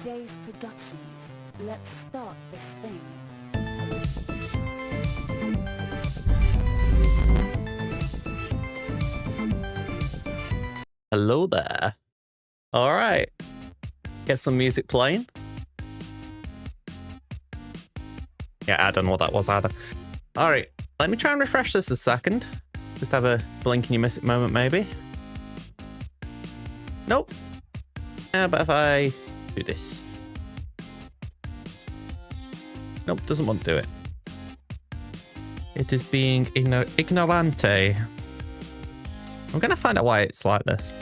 Zzkeyzz Productions. Let's start this thing. Hello there. All right. Get some music playing. Yeah, I don't know what that was either. All right. Let me try and refresh this a second. Just have a blink and you miss it moment, maybe. Nope. How about if I do this? Nope, doesn't want to do it. It is being ignorante. I'm going to find out why it's like this.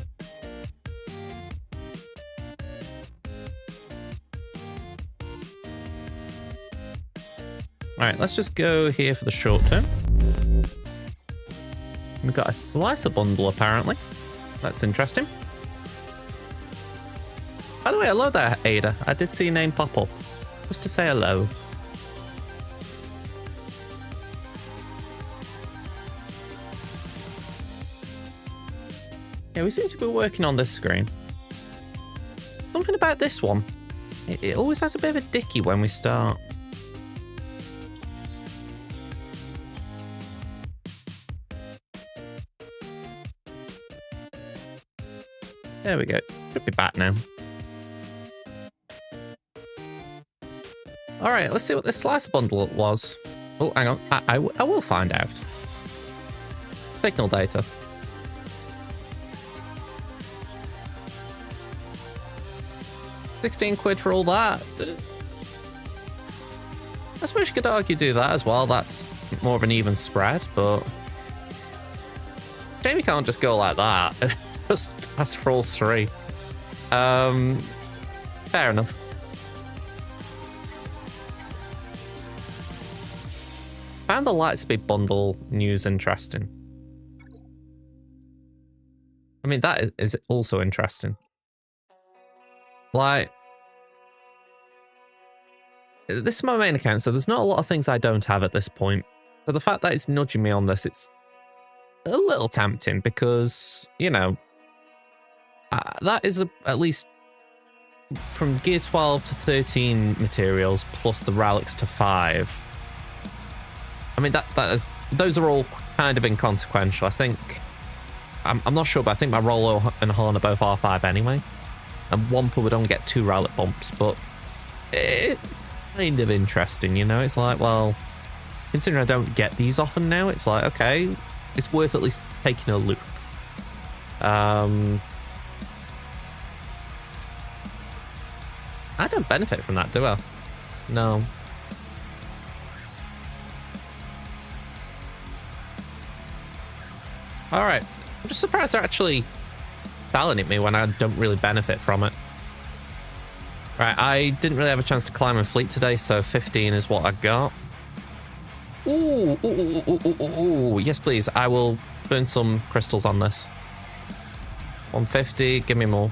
All right, let's just go here for the short term. We've got a slicer bundle, apparently. That's interesting. By the way, hello there, Ada. I did see your name pop up. Just to say hello. Yeah, we seem to be working on this screen. Something about this one. It always has a bit of a dicky when we start. There we go. Should be back now. All right, let's see what this slice bundle was. Oh, hang on. I will find out. Signal data. £16 for all that. I suppose you could argue do that as well. That's more of an even spread, but shame you can't just go like that. Just ask for all three. Fair enough. Found the Lightspeed bundle news interesting. I mean, that is also interesting. Like, this is my main account, so there's not a lot of things I don't have at this point. So the fact that it's nudging me on this, it's a little tempting because, you know, that is at least from Gear 12 to 13 materials plus the relics to 5. I mean, those are all kind of inconsequential. I think, I'm not sure, but I think my ROLO and Horn are both R5 anyway. And Wampa would only get 2 relic bumps, but it's kind of interesting, you know? It's like, well, considering I don't get these often now, it's like, okay, it's worth at least taking a look. I don't benefit from that, do I? No. All right. I'm just surprised they're actually selling at me when I don't really benefit from it. Right, I didn't really have a chance to climb and fleet today, so 15 is what I got. Ooh, yes, please. I will burn some crystals on this. 150, give me more.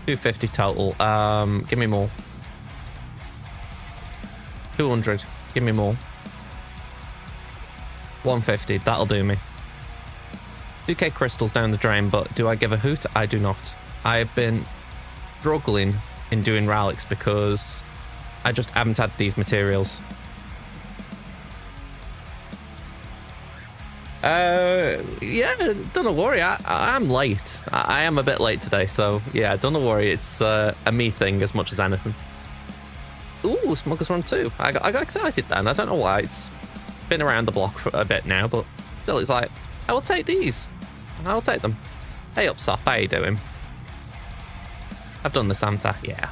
250 total. Give me more. 200, give me more. 150, that'll do me. 2k crystals down the drain, but do I give a hoot? I do not. I have been struggling in doing relics because I just haven't had these materials. Yeah, don't worry. I'm late. I am a bit late today, so yeah, don't worry. It's a me thing as much as anything. Ooh, Smuggler's Run 2. I got excited then. I don't know why. It's been around the block for a bit now, but still, it's like, I will take these. I'll take them. Hey, Upsop, how you doing? I've done the Santa, yeah.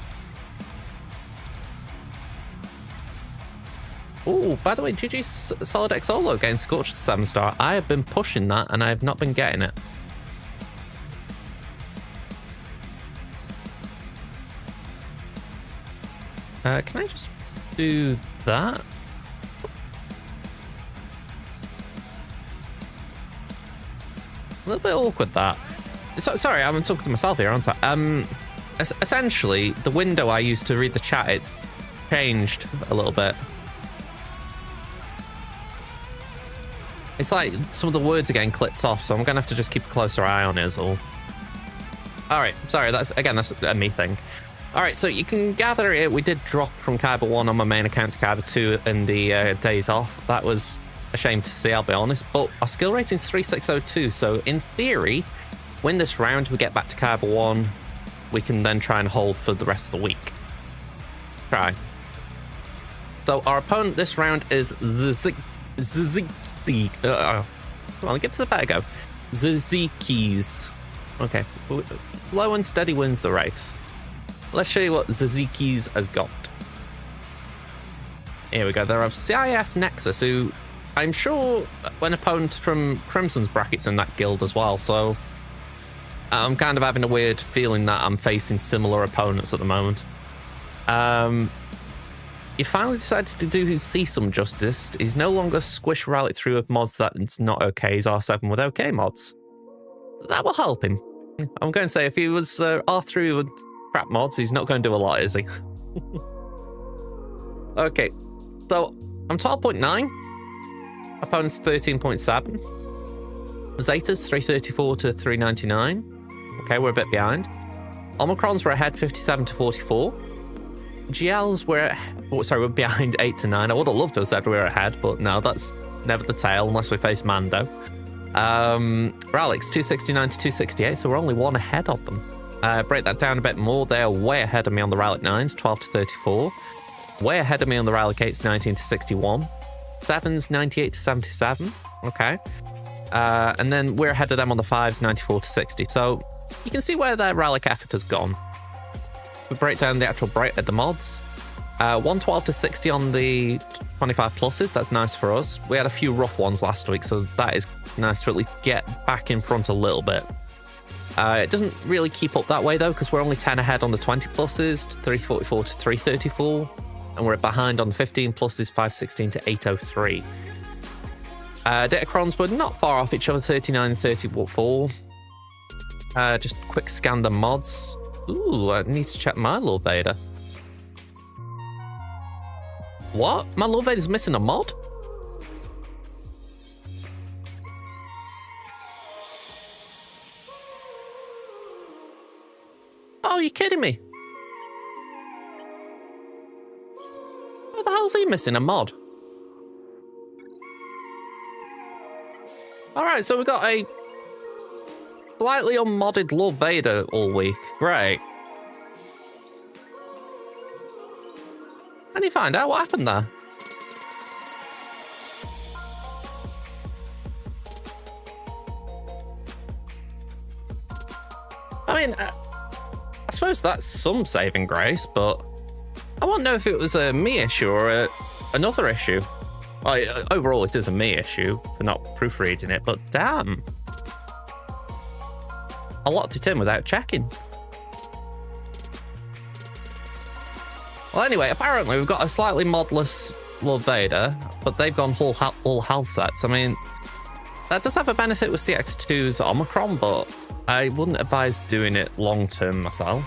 Oh, by the way, GG's Solid X Solo getting Scorched to 7-star. I have been pushing that and I have not been getting it. Can I just do that? A little bit awkward, that. Sorry, I'm talking to myself here, aren't I? Essentially, the window I used to read the chat, it's changed a little bit. It's like some of the words are getting clipped off, so I'm gonna have to just keep a closer eye on it as all. All right, sorry, that's a me thing. All right, so you can gather it. We did drop from Kyber 1 on my main account to Kyber 2 in the days off. That was a shame to see, I'll be honest. But our skill rating is 3602. So in theory, win this round, we get back to Kyber 1. We can then try and hold for the rest of the week. Try. So our opponent this round is Zzkeyzz. Come on, give this a better go. Zzkeyzz. Okay, low and steady wins the race. Let's show you what Zzkeyzz has got. Here we go. They have CIS Nexus, who I'm sure an opponent from Crimson's brackets in that guild as well. So I'm kind of having a weird feeling that I'm facing similar opponents at the moment. He finally decided to do see some justice. He's no longer squish rally through with mods that it's not okay. He's R7 with okay mods. That will help him. I'm going to say if he was R3 with crap mods, he's not going to do a lot, is he? Okay, so I'm 12.9. Opponent's 13.7. Zeta's 334 to 399. Okay, we're a bit behind. Omicrons were ahead 57 to 44. GLs were behind 8 to 9. I would have loved to have said we were ahead, but no, that's never the tail unless we face Mando. Ralix 269 to 268, so we're only one ahead of them. Break that down a bit more. They are way ahead of me on the Rallic 9s, 12 to 34. Way ahead of me on the Rallic 8s, 19 to 61. 7s, 98 to 77. Okay. And then we're ahead of them on the 5s, 94 to 60. So you can see where their Rallic effort has gone. We break down the actual the mods. 112 to 60 on the 25 pluses. That's nice for us. We had a few rough ones last week, so that is nice to at least get back in front a little bit. It doesn't really keep up that way though, because we're only 10 ahead on the 20 pluses, 344 to 334, and we're behind on the 15 pluses, 516 to 803. Datacrons were not far off each other, 39 and 34. Just quick scan the mods. Ooh, I need to check my Lord Vader. What? My Lord Vader's missing a mod? Oh, you're kidding me. What the hell's he missing? A mod? Alright, so we got a slightly unmodded Lord Vader all week. Great. I need to find out what happened there. I mean, I suppose that's some saving grace, but I want to know if it was a me issue or another issue. Well, overall, it is a me issue for not proofreading it, but damn. I locked it in without checking. Well, anyway, apparently we've got a slightly modless Lord Vader, but they've gone all health sets. I mean, that does have a benefit with CX2's Omicron, but I wouldn't advise doing it long term myself.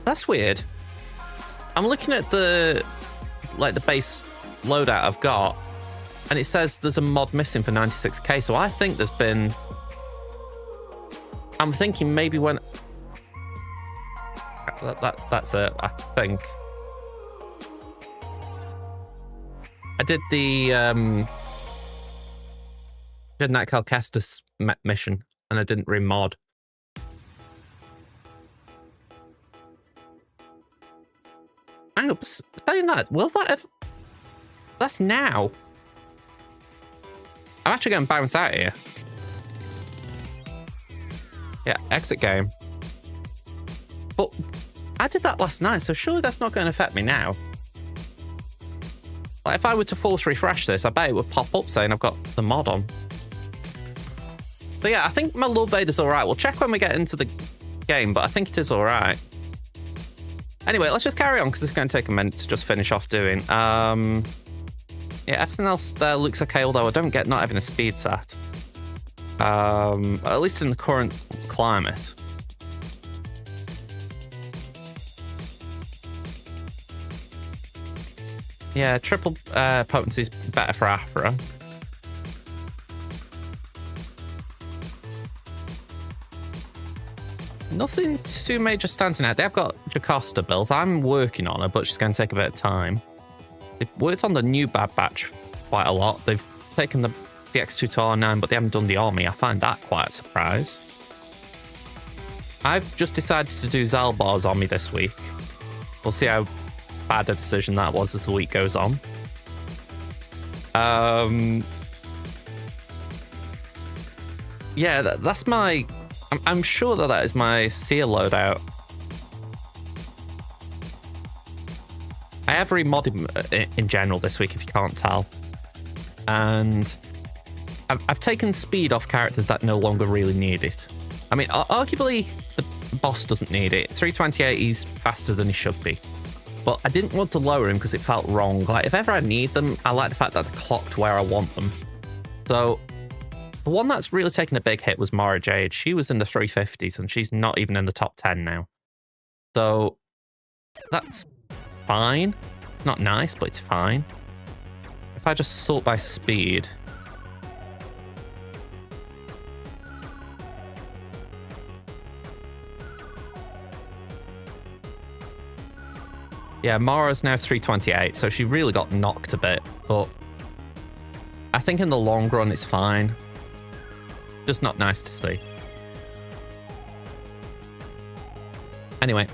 That's weird. I'm looking at the base loadout I've got, and it says there's a mod missing for 96k, so I think there's been... I'm thinking maybe when... That's it, I think. I did the... did that Calcastus mission, and I didn't remod. Hang on, saying that, will that have... That's now. I'm actually going to bounce out here. Yeah, exit game. But I did that last night, so surely that's not going to affect me now. Like, if I were to force refresh this, I bet it would pop up saying I've got the mod on. But yeah, I think my Lord Vader's alright. We'll check when we get into the game, but I think it is alright. Anyway, let's just carry on, because it's going to take a minute to just finish off doing. Yeah, everything else there looks okay, although I don't get not having a speed set. At least in the current climate. Yeah, triple potency is better for Aphra. Nothing too major standing out. They've got Jocasta built. I'm working on her, but she's going to take a bit of time. They've worked on the new Bad Batch quite a lot. They've taken the X2 to R9, but they haven't done the army. I find that quite a surprise. I've just decided to do Zaalbar's army this week. We'll see how bad a decision that was as the week goes on. Yeah, that's my... I'm sure that is my Cere loadout. I have remodded in general this week, if you can't tell. And I've taken speed off characters that no longer really need it. I mean, arguably, the boss doesn't need it. 328, he's faster than he should be. But I didn't want to lower him because it felt wrong. Like, if ever I need them, I like the fact that they're clocked where I want them. So... the one that's really taken a big hit was Mara Jade. She was in the 350s and she's not even in the top 10 now. So that's fine. Not nice, but it's fine. If I just sort by speed. Yeah, Mara's now 328, so she really got knocked a bit, but I think in the long run it's fine. Just not nice to see. Anyway.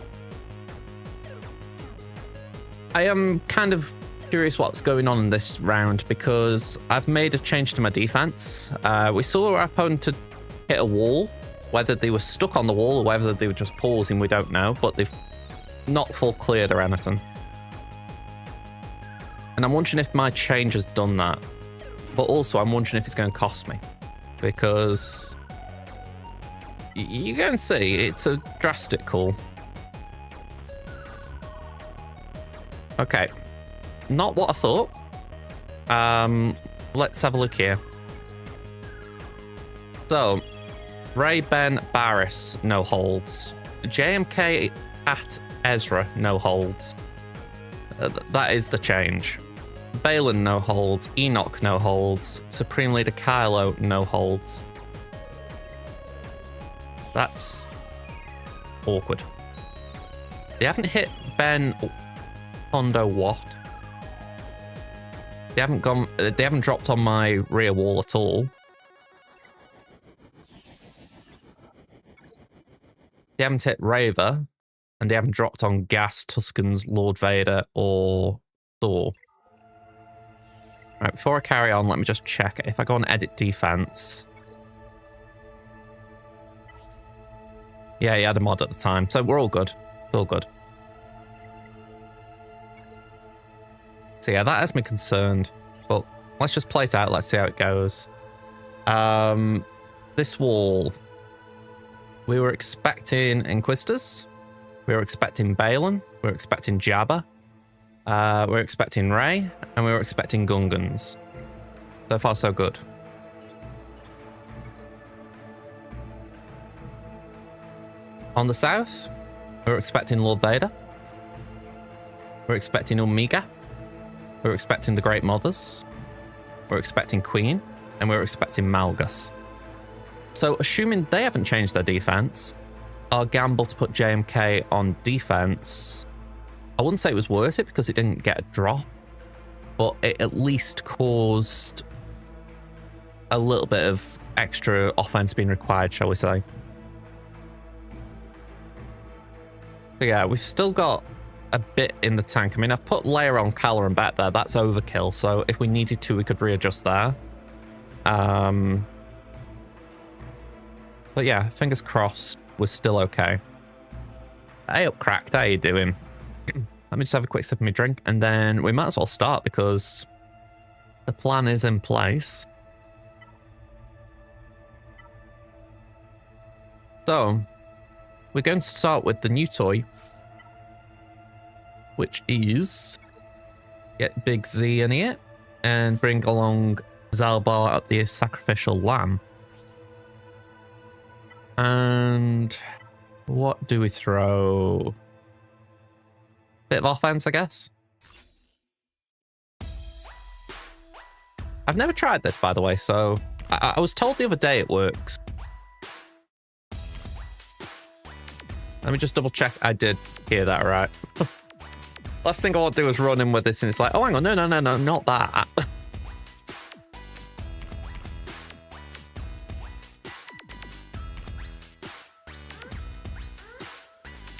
I am kind of curious what's going on in this round because I've made a change to my defense. We saw our opponent to hit a wall. Whether they were stuck on the wall or whether they were just pausing, we don't know. But they've not full cleared or anything. And I'm wondering if my change has done that. But also I'm wondering if it's going to cost me. Because you can see it's a drastic call. Okay, not what I thought. Let's have a look here. So, Rey, Ben, Barriss, no holds. JMK at Ezra, no holds. That is the change. Baylan, no holds. Enoch, no holds. Supreme Leader Kylo, no holds. That's awkward. They haven't hit Ben Hondo what? They haven't dropped on my rear wall at all. They haven't hit Reva, and they haven't dropped on Gas, Tuskens, Lord Vader, or Thor. Right, before I carry on, let me just check. If I go on edit defense. Yeah, he had a mod at the time, so we're all good. We're all good. So yeah, that has me concerned. But let's just play it out. Let's see how it goes. This wall. We were expecting Inquisitors. We were expecting Baylan. We were expecting Jabba. We were expecting Rey. And we were expecting Gungans. So far, so good. On the south, we were expecting Lord Vader. We were expecting Omega. We were expecting the Great Mothers. We were expecting Queen. And we were expecting Malgus. So, assuming they haven't changed their defense, our gamble to put JMK on defense, I wouldn't say it was worth it because it didn't get a drop, but it at least caused a little bit of extra offense being required, shall we say. So yeah, we've still got a bit in the tank. I mean, I've put Leia on Kelleran back there. That's overkill, so if we needed to, we could readjust there. But yeah, fingers crossed, we're still okay. Hey up, Cracked, how you doing? Let me just have a quick sip of my drink, and then we might as well start because the plan is in place. So, we're going to start with the new toy, which is get Big Z in here and bring along Zaalbar at the sacrificial lamb. And what do we throw? Bit of offense, I guess. I've never tried this, by the way, so I was told the other day it works. Let me just double check. I did hear that right. Last thing I want to do is run in with this and it's like, oh, hang on. No, not that.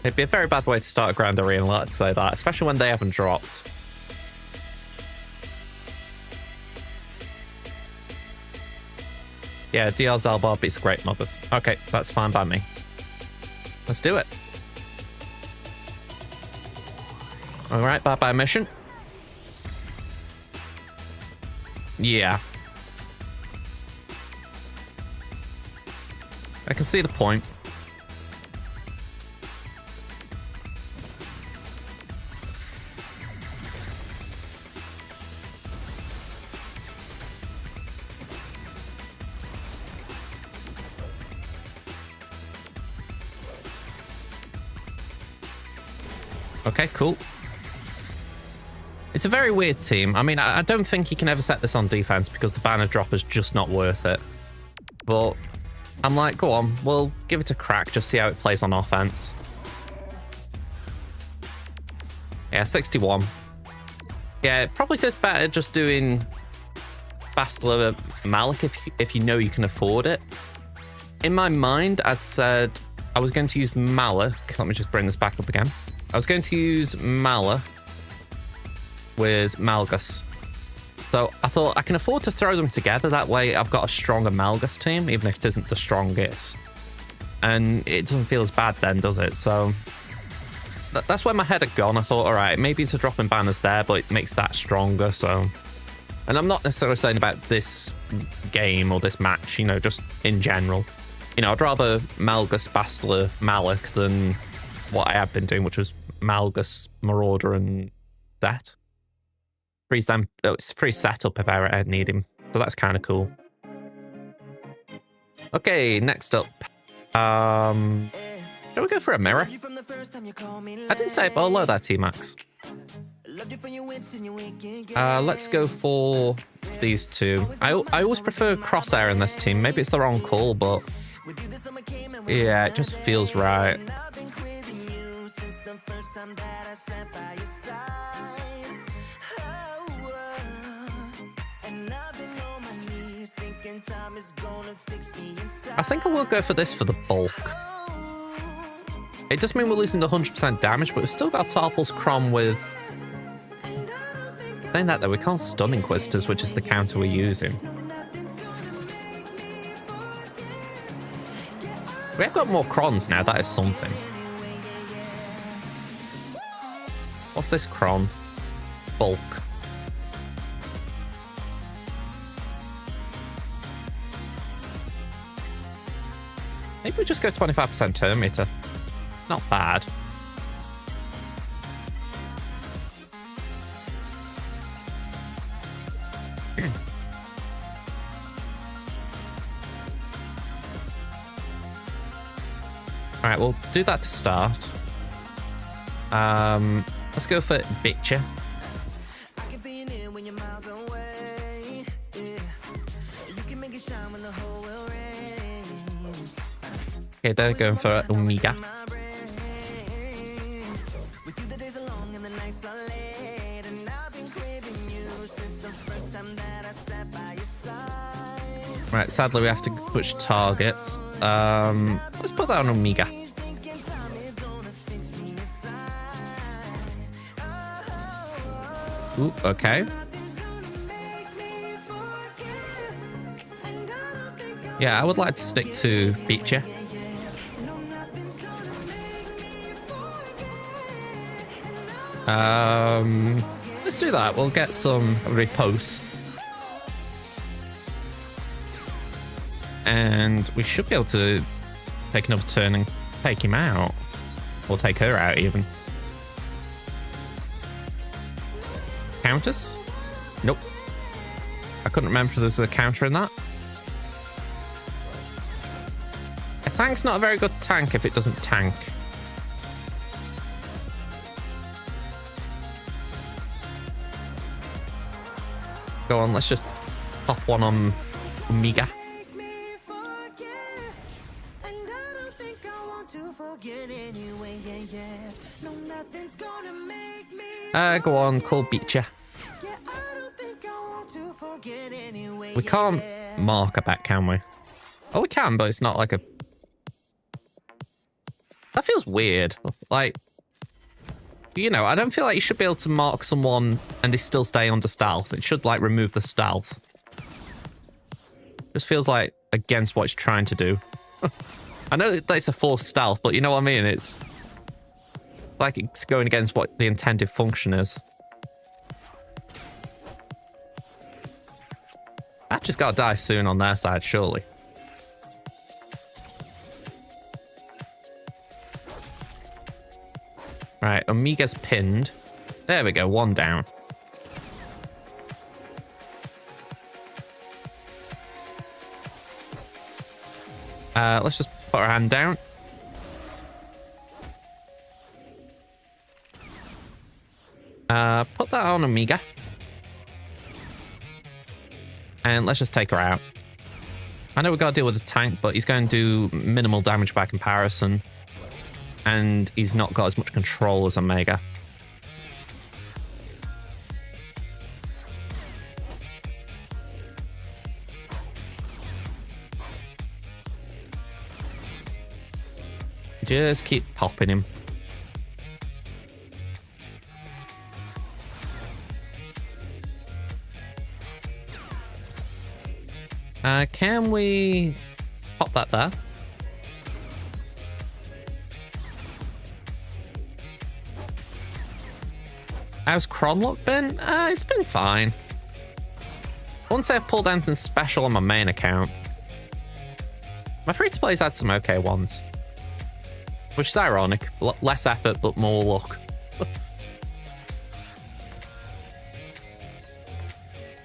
It'd be a very bad way to start a Grand Arena, let's say that, especially when they haven't dropped. Yeah, DR Zaalbar beats Great Mothers. Okay, that's fine by me. Let's do it. Alright, bye-bye mission. Yeah. I can see the point. Okay, cool. It's a very weird team. I mean, I don't think you can ever set this on defense because the banner drop is just not worth it. But I'm like, go on, we'll give it a crack, just see how it plays on offense. Yeah, 61. Yeah, it probably tastes better just doing Bastila Malik if you know you can afford it. In my mind, I'd said I was going to use Malik. Let me just bring this back up again. I was going to use Mala with Malgus. So I thought I can afford to throw them together. That way I've got a stronger Malgus team, even if it isn't the strongest. And it doesn't feel as bad then, does it? So that's where my head had gone. I thought, all right, maybe it's a drop in banners there, but it makes that stronger. So, and I'm not necessarily saying about this game or this match, you know, just in general. You know, I'd rather Malgus, Bastila, Malik than what I have been doing, which was Malgus, Marauder, and Zet. It's free setup if I ever need him. So that's kind of cool. Okay, next up. Shall we go for a mirror? I didn't say it, but I'll load that T-Max. Let's go for these two. I always prefer Crosshair in this team. Maybe it's the wrong call, but yeah, it just feels right. I think I will go for this for the bulk. It does mean we're losing the 100% damage, but we've still got Tarpal's Crom with... Saying that though, we can't stun Inquisitors, which is the counter we're using. We have got more Crons now, that is something. What's this Cron? Bulk. Maybe we just go 25% turn meter. Not bad. Alright, we'll do that to start. Let's go for Bitcher. Okay, they're going for Omega. Right, sadly we have to switch targets. Let's put that on Omega. Ooh, okay. Yeah, I would like to stick to Bitcher. Let's do that. We'll get some riposte. And we should be able to take another turn and take him out. Or take her out, even. Counters? Nope. I couldn't remember if there was a counter in that. A tank's not a very good tank if it doesn't tank. Go on, let's just pop one on Go on, call beat ya. We can't mark a bet, can we? Oh, we can, but it's not like a... That feels weird. Like, you know, I don't feel like you should be able to mark someone and they still stay under stealth. It should, like, remove the stealth. Just feels like against what it's trying to do. I know that it's a forced stealth, but you know what I mean? It's like it's going against what the intended function is. That just gotta die soon on their side, surely. Right, Omega's pinned. There we go, one down. Let's just put our hand down. Put that on Omega. And let's just take her out. I know we've got to deal with the tank, but he's going to do minimal damage by comparison. And he's not got as much control as Omega. Just keep popping him. Can we pop that there? How's Cronlock been? It's been fine. I wouldn't say I've pulled anything special on my main account. My free-to-play's had some okay ones. Which is ironic. Less effort, but more luck.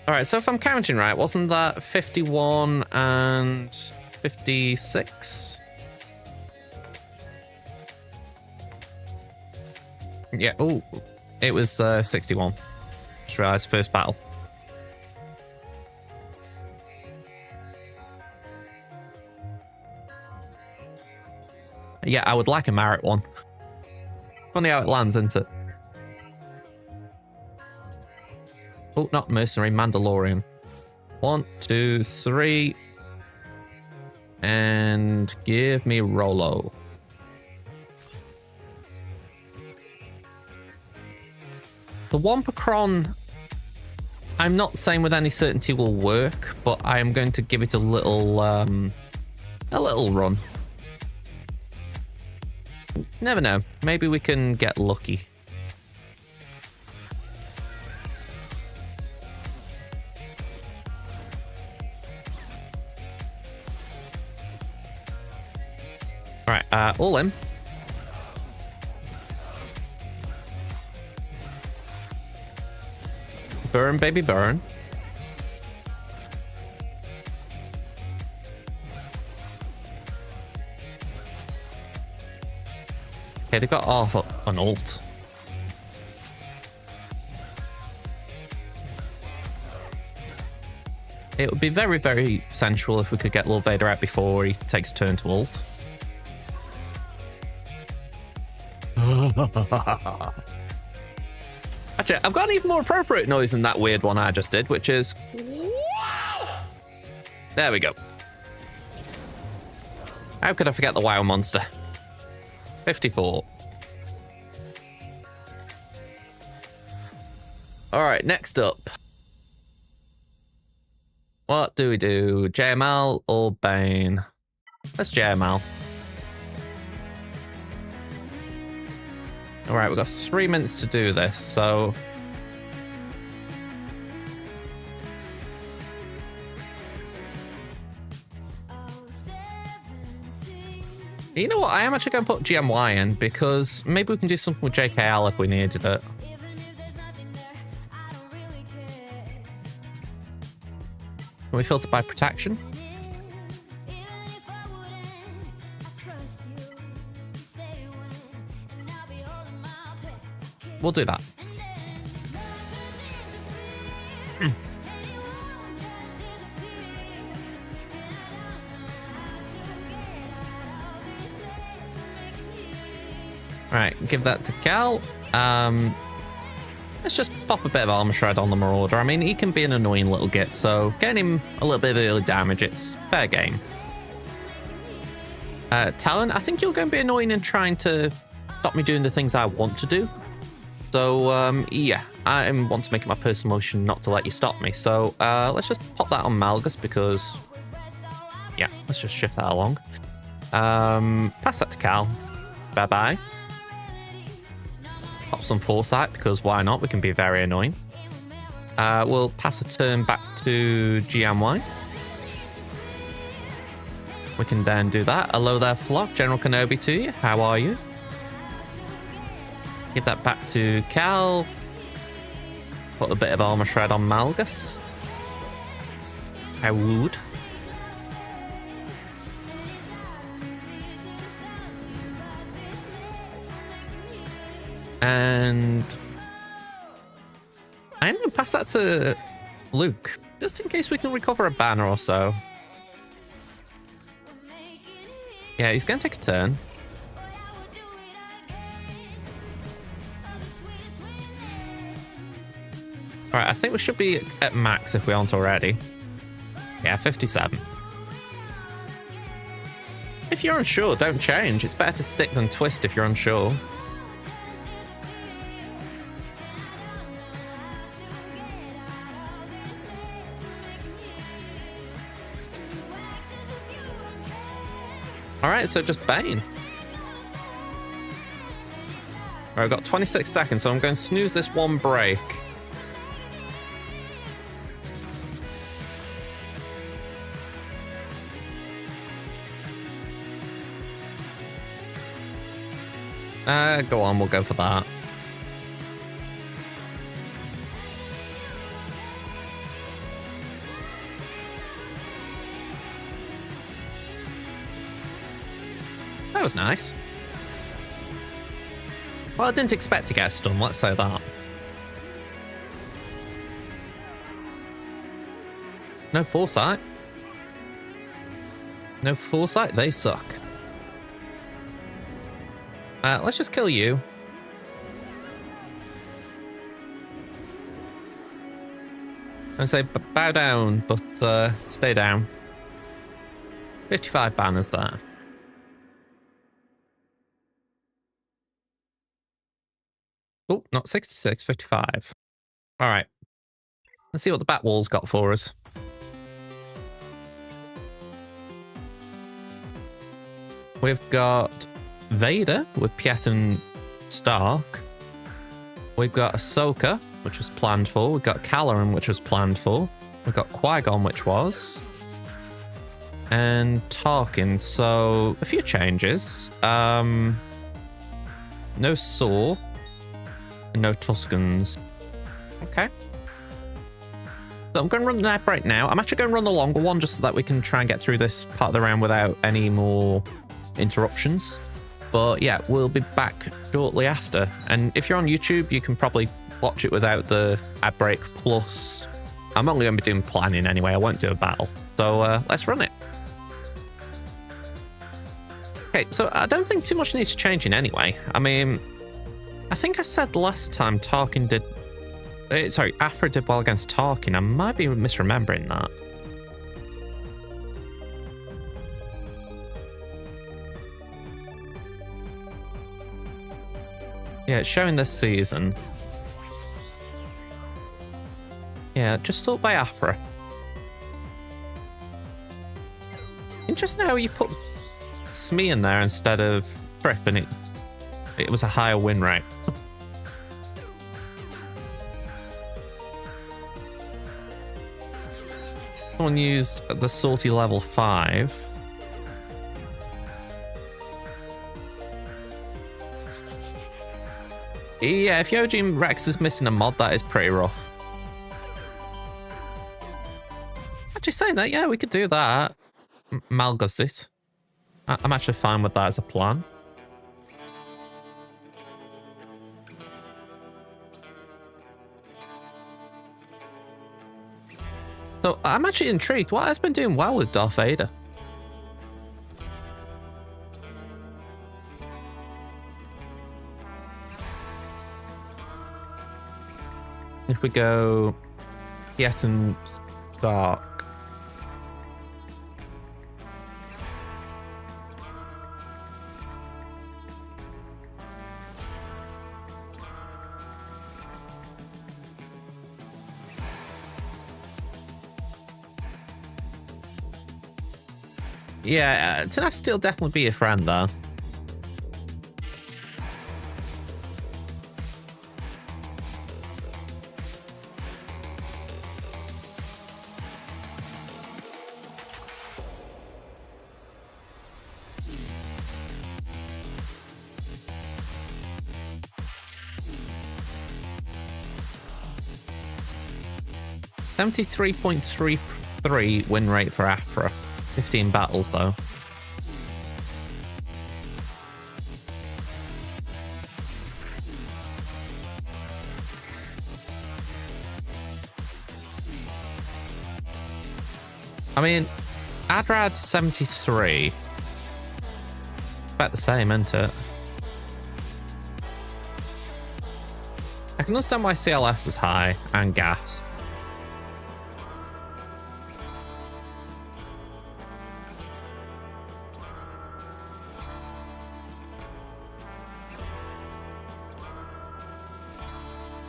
Alright, so if I'm counting right, wasn't that 51 and 56? Yeah, oh, it was 61. Just realised, first battle. Yeah, I would like a Marrett one. Funny how it lands, isn't it? Oh, not mercenary, Mandalorian. 1, 2, 3. And give me Rolo. The Wampa Cron, I'm not saying with any certainty will work, but I am going to give it a little run. Never know. Maybe we can get lucky. Right, all in. Burn, baby, burn. Okay, they've got half an ult. It would be very, very sensual if we could get Lord Vader out before he takes a turn to ult. Actually, I've got an even more appropriate noise than that weird one I just did, which is... There we go. How could I forget the WoW monster? 54. Alright, next up. What do we do? JML or Bane? Let's JML. Alright, we've got 3 minutes to do this, so... You know what? I am actually going to put GMY in because maybe we can do something with JKL if we needed it. Can we filter by protection? We'll do that. Right, give that to Cal. Let's just pop a bit of armor shred on the Marauder. I mean, he can be an annoying little git, so getting him a little bit of early damage, it's fair game. Talon, I think you're going to be annoying in trying to stop me doing the things I want to do. So, yeah, I want to make it my personal motion not to let you stop me. So, let's just pop that on Malgus because, yeah, let's just shift that along. Pass that to Cal. Bye-bye. Pop some Foresight because why not? We can be very annoying. We'll pass a turn back to GMY. We can then do that. Hello there, Flock. General Kenobi to you. How are you? Give that back to Cal. Put a bit of armor shred on Malgus. I would. And I'm going to pass that to Luke, just in case we can recover a banner or so. Yeah, he's going to take a turn. Alright, I think we should be at max if we aren't already. Yeah, 57. If you're unsure, don't change. It's better to stick than twist if you're unsure. Alright, so just Bane. Alright, I've got 26 seconds, so I'm going to snooze this one break. Go on, we'll go for that. That was nice. Well, I didn't expect to get a stun, let's say that. No Foresight. No Foresight, they suck. Let's just kill you. And say bow down, but stay down. 55 banners there. Oh, not 66, 55. All right. Let's see what the back wall's got for us. We've got Vader with Piett and Starck. We've got Ahsoka, which was planned for. We've got Kelleran, which was planned for. We've got Qui-Gon, which was. And Tarkin. So, a few changes. No Saw. No Tuscans. Okay. So I'm going to run the break now. I'm actually going to run the longer one just so that we can try and get through this part of the round without any more interruptions. But yeah, we'll be back shortly after. And if you're on YouTube, you can probably watch it without the ad break. Plus, I'm only going to be doing planning anyway. I won't do a battle. So let's run it. Okay, so I don't think too much needs changing anyway. I mean, I think I said last time Tarkin did... sorry, Aphra did well against Tarkin. I might be misremembering that. Yeah, it's showing this season. Yeah, just sort by Aphra. Interesting how you put Smee in there instead of Trip, and it was a higher win rate. Someone used the Salty level 5. Yeah, if Yojin Rex is missing a mod, that is pretty rough. Actually saying that, yeah, we could do that. Malgus it. I'm actually fine with that as a plan. So I'm actually intrigued. What has been doing well with Darth Vader? If we go Piett and Starck. Yeah, Tenacity will definitely be a friend, though. .33 win rate for Aphra. 15 battles, though. I mean, Adrad 73. About the same, isn't it? I can understand why CLS is high and gas.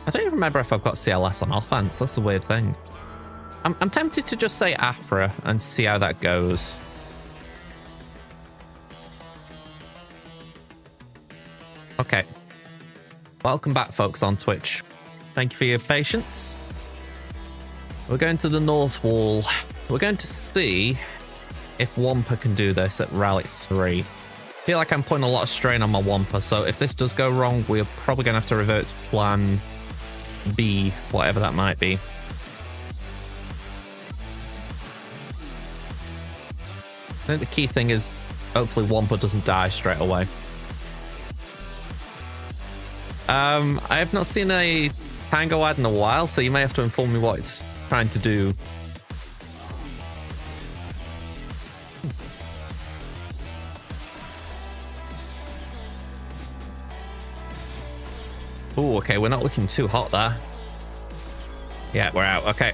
I don't even remember if I've got CLS on offense. That's the weird thing. I'm tempted to just say Aphra and see how that goes. Okay. Welcome back, folks, on Twitch. Thank you for your patience. We're going to the North Wall. We're going to see if Wampa can do this at Rally 3. I feel like I'm putting a lot of strain on my Wampa, so if this does go wrong, we're probably going to have to revert to plan B, whatever that might be. I think the key thing is hopefully Wampa doesn't die straight away. I have not seen a Tango ad in a while, so you may have to inform me what it's trying to do. Oh, okay, we're not looking too hot there. Yeah, we're out. Okay.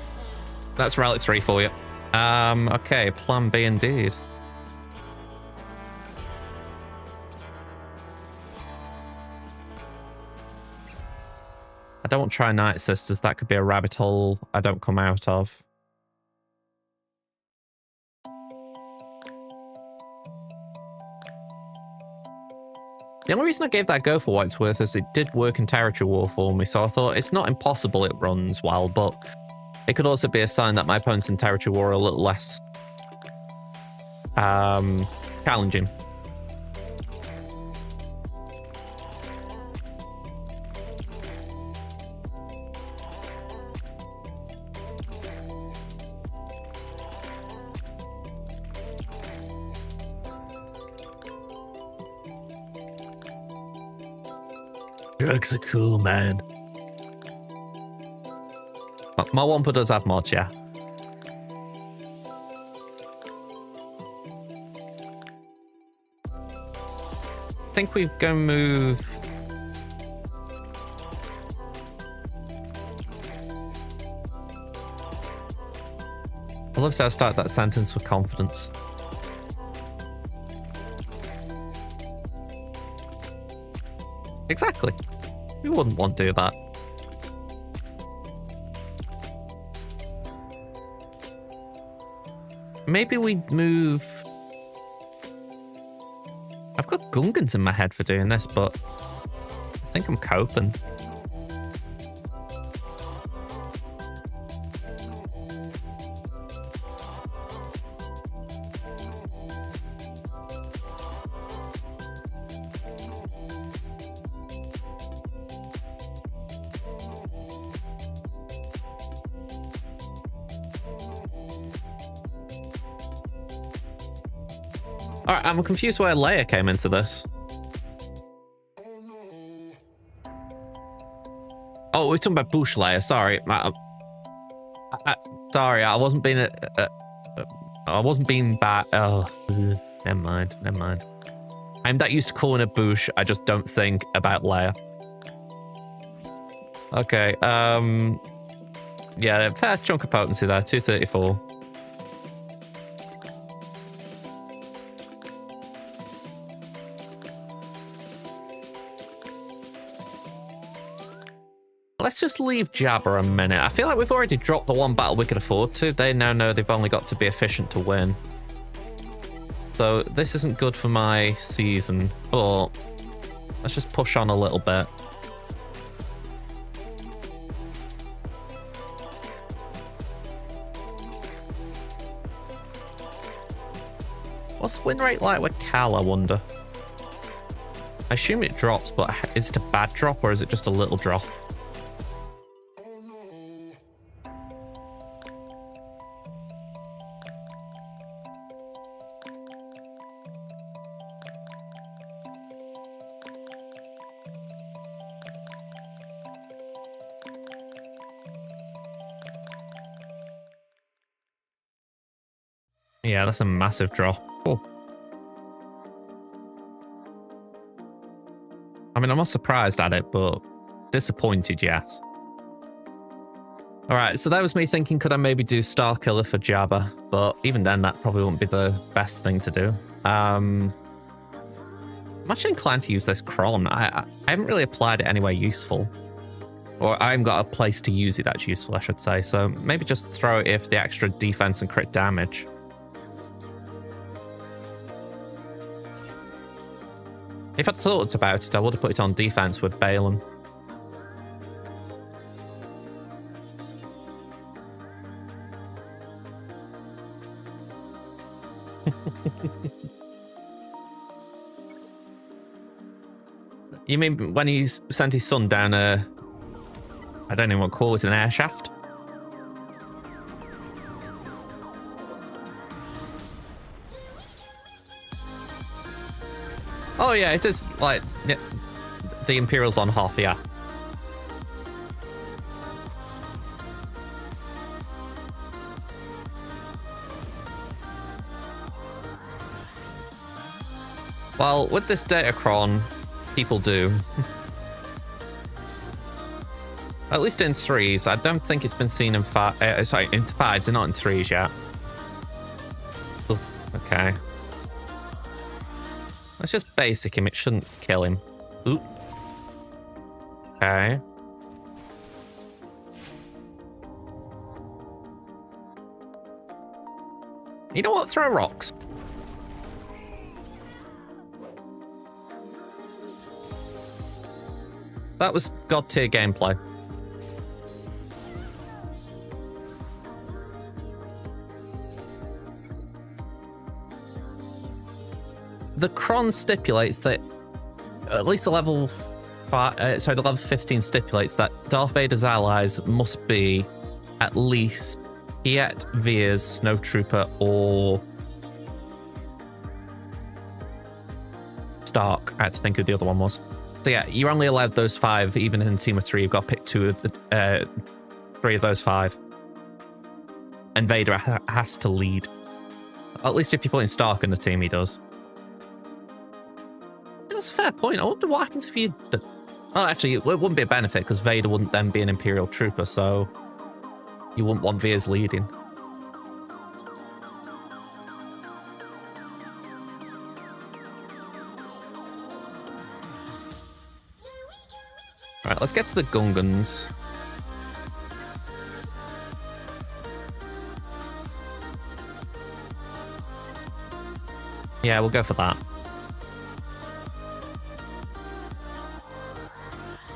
That's Rally 3 for you. Okay, plan B indeed. I don't want to try Night Sisters. That could be a rabbit hole I don't come out of. The only reason I gave that go for what it's worth is it did work in Territory War for me, so I thought it's not impossible it runs well, but it could also be a sign that my opponents in Territory War are a little less challenging. Drugs are cool, man. My Wampa does have mods, yeah. I think we're going to move... I love how I start that sentence with confidence. Exactly. We wouldn't want to do that. Maybe we move... I've got Gungans in my head for doing this, but I think I'm coping. Alright, I'm confused where Leia came into this. Oh, we're talking about Bush Leia, sorry. Sorry, I wasn't being I wasn't being bad. Oh, never mind, never mind. I'm that used to calling her Bush, I just don't think about Leia. Okay, Yeah, a fair chunk of potency there, 234. Let's just leave Jabba a minute. I feel like we've already dropped the one battle we could afford to. They now know they've only got to be efficient to win. So this isn't good for my season, but let's just push on a little bit. What's the win rate like with Cal, I wonder? I assume it drops, but is it a bad drop or is it just a little drop? Yeah, that's a massive drop. Oh. I mean, I'm not surprised at it, but disappointed, yes. All right, so that was me thinking, could I maybe do Star Killer for Jabba? But even then, that probably wouldn't be the best thing to do. I'm actually inclined to use this Kron. I haven't really applied it anywhere useful. Or I haven't got a place to use it that's useful, I should say. So maybe just throw it here for the extra defense and crit damage. If I'd thought about it, I would have put it on defense with Baylan. You mean when he sent his son down a... I don't even want to call it an air shaft? Oh yeah, it is like yeah, the Imperial's on half, yeah. Well, with this Datacron, people do. At least in 3s. I don't think it's been seen in in 5s, and not in 3s yet. Ooh, okay. Let's just basic him, it shouldn't kill him. Ooh. Okay. You know what? Throw rocks. That was God tier gameplay. The Kron stipulates that, at least the level 15 stipulates that Darth Vader's allies must be at least Piett, Veers, Snowtrooper, or Starck. I had to think who the other one was. So yeah, you're only allowed those 5, even in a team of 3. You've got to pick 3 of those 5. And Vader has to lead. At least if you're putting Starck in the team, he does. That's a fair point. I wonder what happens if you... Well, actually, it wouldn't be a benefit because Vader wouldn't then be an Imperial trooper, so you wouldn't want Veers leading. All right, let's get to the Gungans. Yeah, we'll go for that.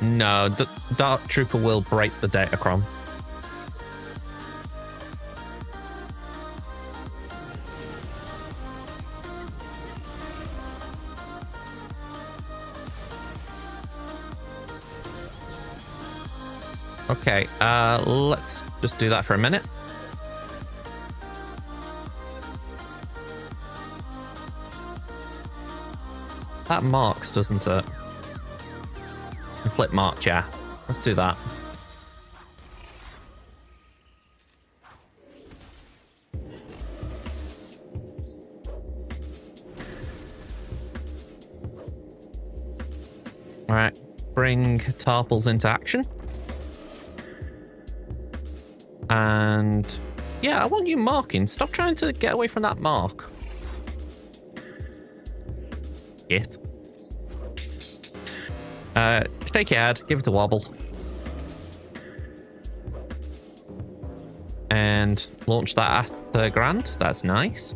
No, Dark Trooper will break the Datacron. Okay, let's just do that for a minute. That marks, doesn't it? Flip march, yeah. Let's do that. All right, bring Tarpals into action. And yeah, I want you marking. Stop trying to get away from that mark. Shit. Shake your head, give it a wobble. And launch that at the Grand. That's nice.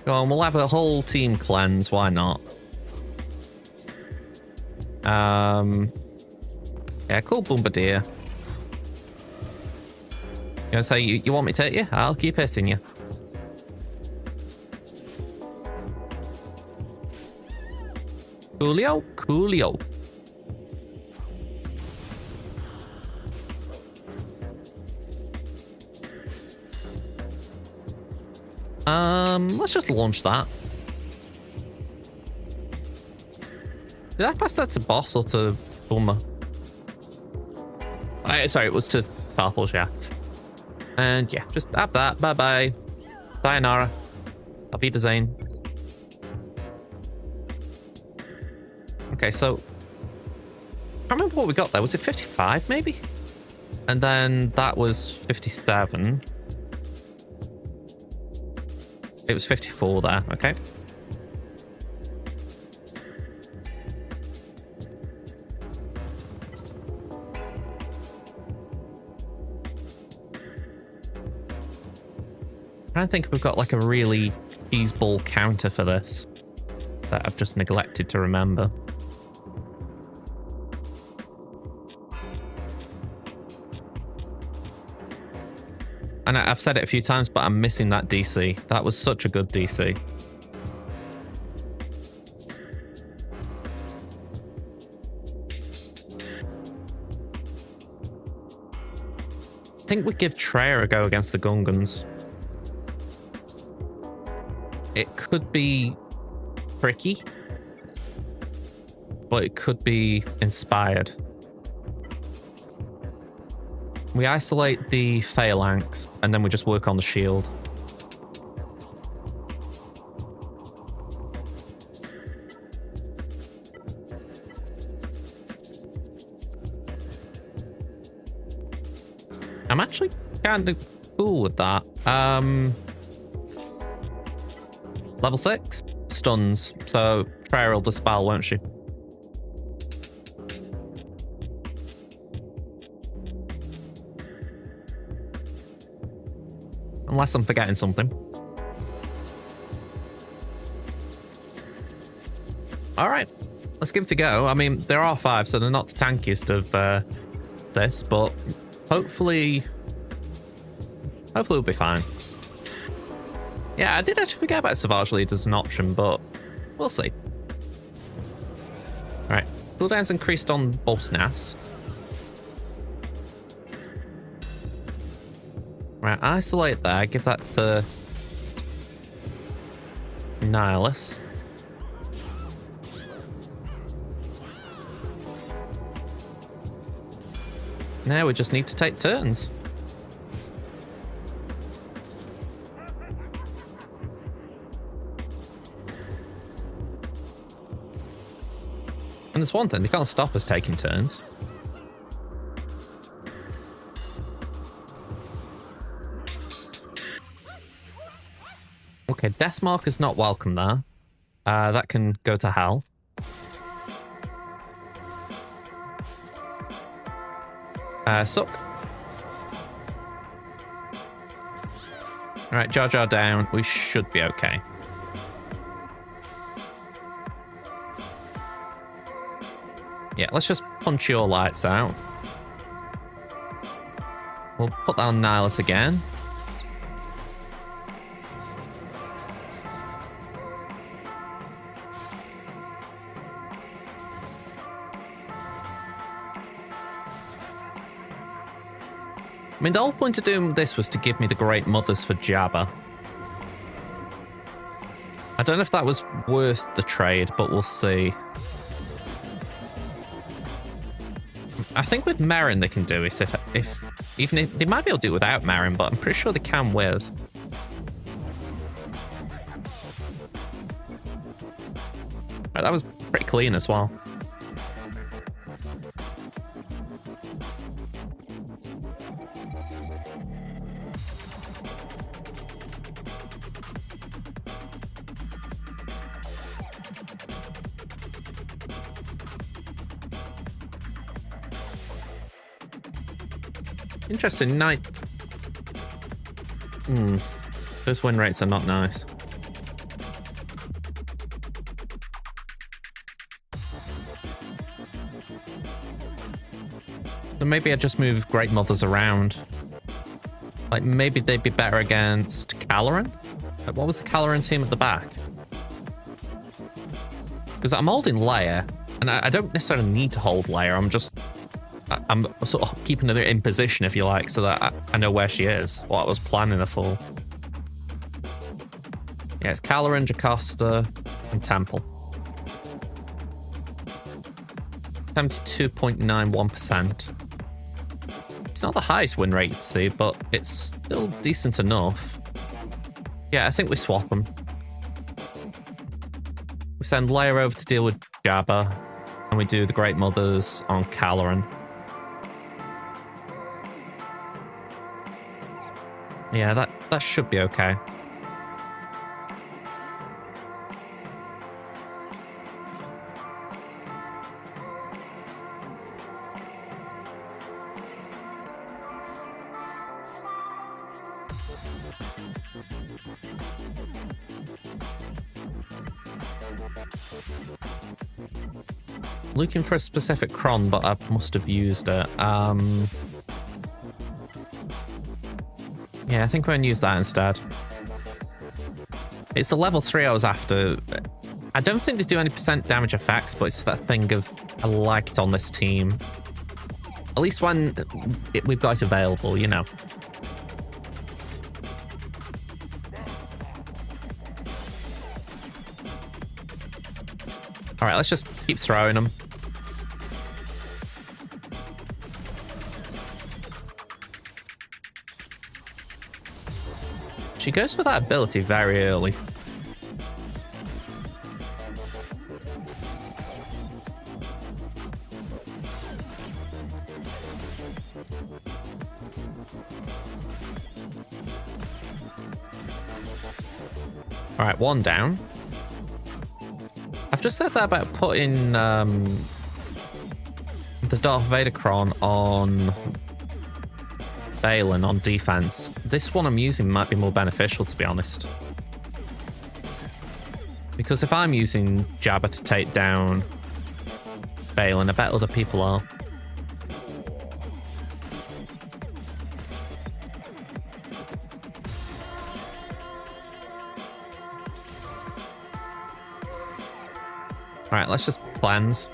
Go on, we'll have a whole team cleanse. Why not? Yeah, cool Bombardier. You gonna say you want me to hit you? I'll keep hitting you. Coolio, coolio. Let's just launch that. Did I pass that to Boss or to Bummer? Sorry, it was to Tarples, yeah. And yeah, just have that. Bye-bye. Sayonara. Auf Wiedersehen. Okay, so I can't remember what we got there. Was it 55 maybe? And then that was 57. It was 54 there, okay. I don't think we've got like a really cheese ball counter for this that I've just neglected to remember. And I've said it a few times, but I'm missing that DC. That was such a good DC. I think we give Traya a go against the Gungans. It could be tricky, but it could be inspired. We isolate the phalanx, and then we just work on the shield. I'm actually kind of cool with that. Level 6? Stuns. So Traya will dispel, won't she? Unless I'm forgetting something. All right, let's give it a go. I mean, there are 5, so they're not the tankiest of this, but hopefully we'll be fine. Yeah, I did actually forget about Savage Lead as an option, but we'll see. All right, cooldown's increased on Bolsnas. Right, isolate there, give that to Nihilus. Now we just need to take turns. And there's one thing, they can't stop us taking turns. Okay, Deathmark is not welcome there. That can go to hell. Suck. Alright, Jar Jar down. We should be okay. Yeah, let's just punch your lights out. We'll put that on Nihilus again. I mean, the whole point of doing this was to give me the Great Mothers for Jabba. I don't know if that was worth the trade, but we'll see. I think with Merrin they can do it even if they might be able to do it without Merrin, but I'm pretty sure they can with. Right, that was pretty clean as well. Interesting. Night. Those win rates are not nice. So maybe I just move Great Mothers around. Like, maybe they'd be better against Kelleran? Like, what was the Kelleran team at the back? Because I'm holding Leia, and I don't necessarily need to hold Leia. I'm sort of keeping her in position, if you like, so that I know where she is, what I was planning her for. Yeah, it's Kelleran, Jocasta, and Temple. 72.91%. It's not the highest win rate you'd see, but it's still decent enough. Yeah, I think we swap them. We send Leia over to deal with Jabba, and we do the Great Mothers on Kelleran. Yeah, that should be okay. Looking for a specific cron, but I must have used it. Yeah, I think we're going to use that instead. It's the level 3 I was after. I don't think they do any percent damage effects, but it's that thing of I like it on this team. At least when we've got it available, you know. All right, let's just keep throwing them. She goes for that ability very early. All right, one down. I've just said that about putting the Darth Vader cron on Baylan on defense. This one I'm using might be more beneficial, to be honest. Because if I'm using Jabba to take down Baylan, I bet other people are. Alright, let's just cleanse.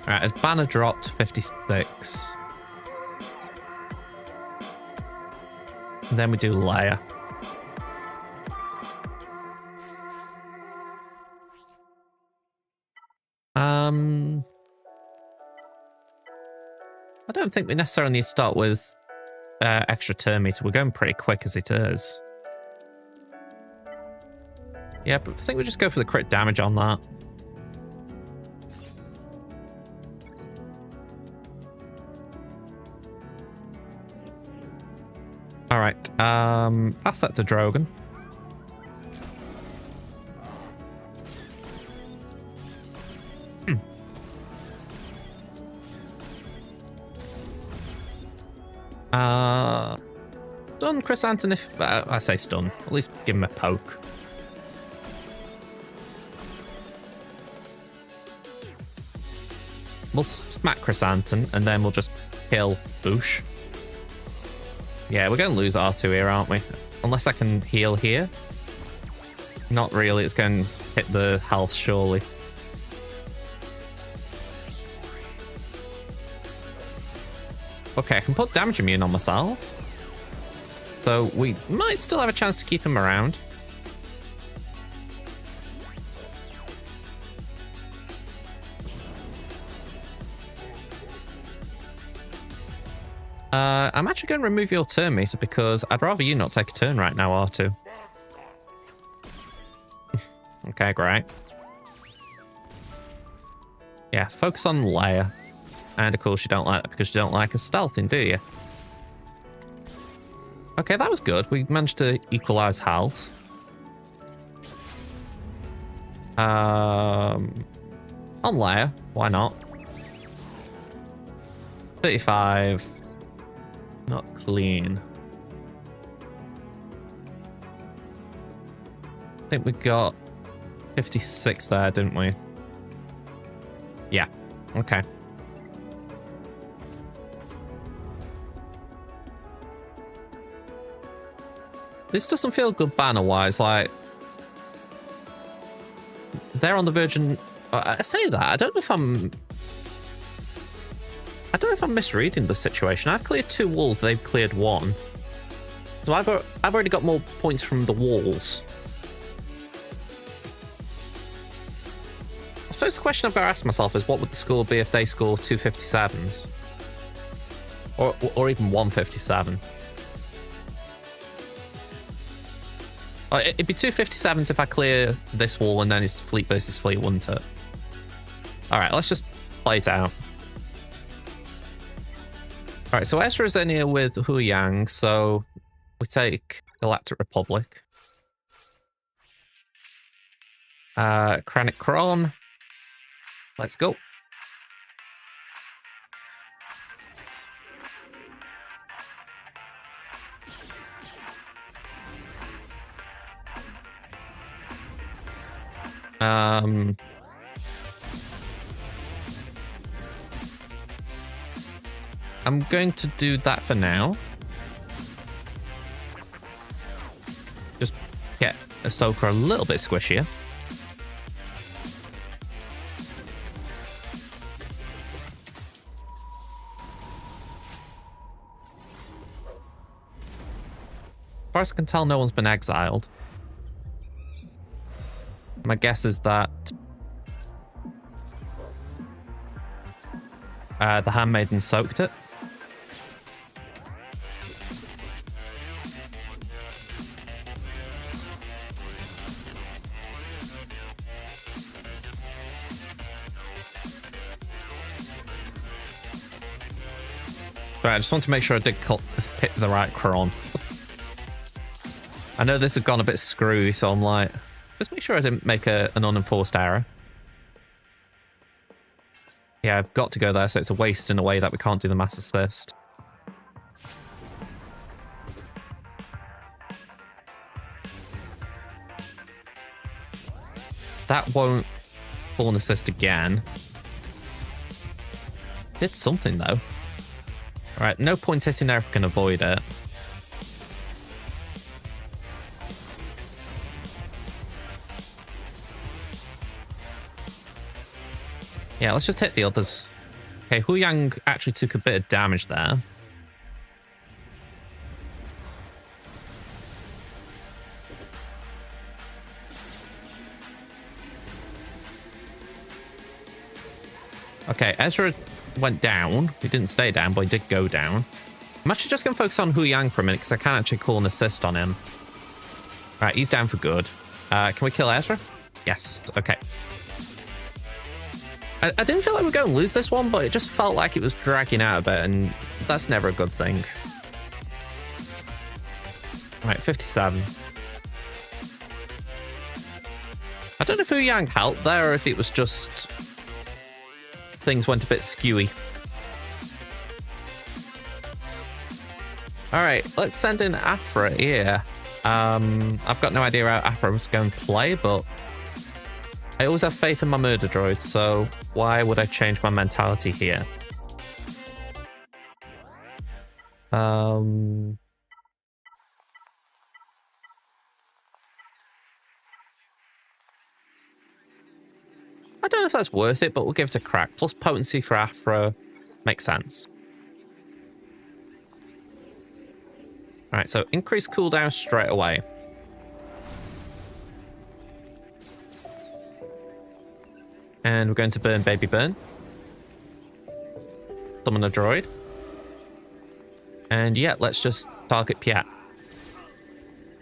Alright, his banner dropped to 56. And then we do Leia. I don't think we necessarily need to start with extra turn meter. We're going pretty quick as it is. Yeah, but I think we just go for the crit damage on that. All right, pass that to Drogon. Stun Chrysanthemum if... I say stun. At least give him a poke. We'll smack Chrysanthemum and then we'll just kill Boosh. Yeah, we're going to lose R2 here, aren't we? Unless I can heal here. Not really. It's going to hit the health, surely. Okay, I can put damage immune on myself. So we might still have a chance to keep him around. I'm actually going to remove your turn meter because I'd rather you not take a turn right now, R2. Okay, great. Yeah, focus on Leia. And of course you don't like that because you don't like her stealthing, do you? Okay, that was good. We managed to equalize health. On Leia, why not? 35. Not clean. I think we got 56 there, didn't we? Yeah. Okay. This doesn't feel good banner-wise. Like, they're on the verge. I say that. I don't know if I'm misreading the situation. I've cleared 2 walls. They've cleared 1. So I've already got more points from the walls. I suppose the question I've got to ask myself is, what would the score be if they score 257s? Or even 157? It'd be 257s if I clear this wall and then it's fleet versus fleet, wouldn't it? Alright, let's just play it out. Alright, so Ezra's in here with Huyang, so we take Galactic Republic. Krennic Kron. Let's go. I'm going to do that for now. Just get Ahsoka a little bit squishier. As far as I can tell, no one's been exiled. My guess is that the handmaiden soaked it. Right, I just want to make sure I did pick the right cron. I know this has gone a bit screwy, so I'm like, just make sure I didn't make an unenforced error. Yeah, I've got to go there, so it's a waste in a way that we can't do the mass assist. That won't pull an assist again. Did something, though. Alright, no point hitting there if we can avoid it. Yeah, let's just hit the others. Okay, Huyang actually took a bit of damage there. Okay, Ezra went down. He didn't stay down, but he did go down. I'm actually just going to focus on Huyang for a minute because I can't actually call an assist on him. Right, he's down for good. Can we kill Ezra? Yes, okay. I didn't feel like we were going to lose this one, but it just felt like it was dragging out a bit, and that's never a good thing. Right, 57. I don't know if Huyang helped there or if it was just things went a bit skewy. Alright, let's send in Aphra here. I've got no idea how Aphra was going to play, but I always have faith in my murder droid, so why would I change my mentality here? I don't know if that's worth it, but we'll give it a crack. Plus potency for Aphra makes sense. Alright, so increase cooldown straight away. And we're going to burn Baby Burn. Summon a droid. And yeah, let's just target Piett.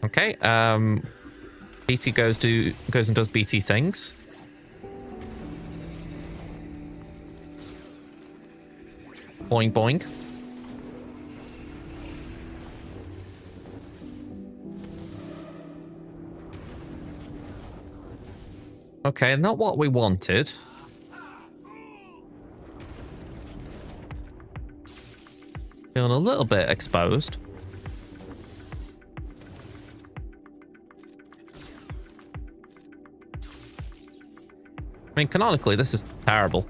Okay, BT goes and does BT things. Boing boing. Okay, not what we wanted. Feeling a little bit exposed. I mean, canonically, this is terrible.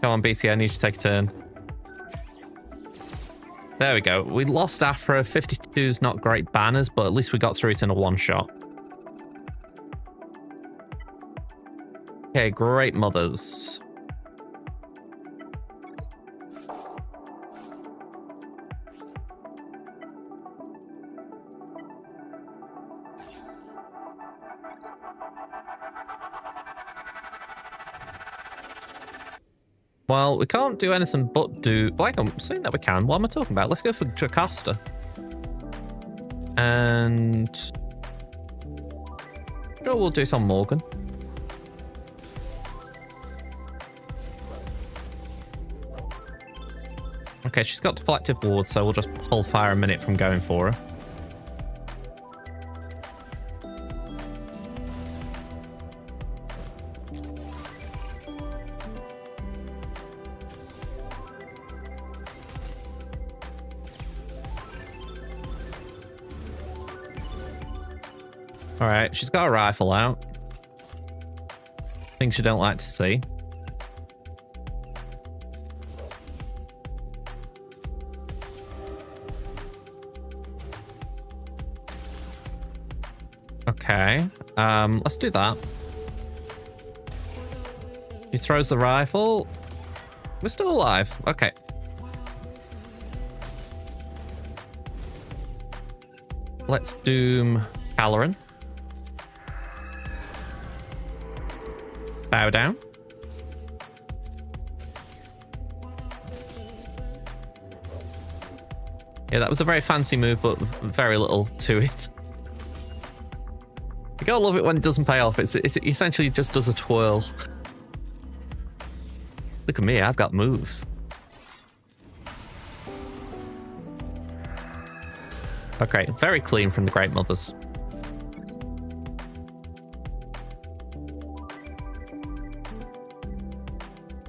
Come on, BT, I need you to take a turn. There we go. We lost Aphra. 52's not great banners, but at least we got through it in a one-shot. Okay, great mothers. Well, we can't do anything but do... Like I'm saying that we can. What am I talking about? Let's go for Jocasta. And... Sure, we'll do some Morgan. Okay, she's got deflective ward, so we'll just pull fire a minute from going for her. All right, she's got a rifle out. Things you don't like to see. Okay, let's do that. He throws the rifle. We're still alive. Okay. Let's doom Kelleran. Bow down. Yeah, that was a very fancy move, but very little to it. You gotta love it when it doesn't pay off. It essentially just does a twirl. Look at me, I've got moves. Okay, very clean from the Great Mothers.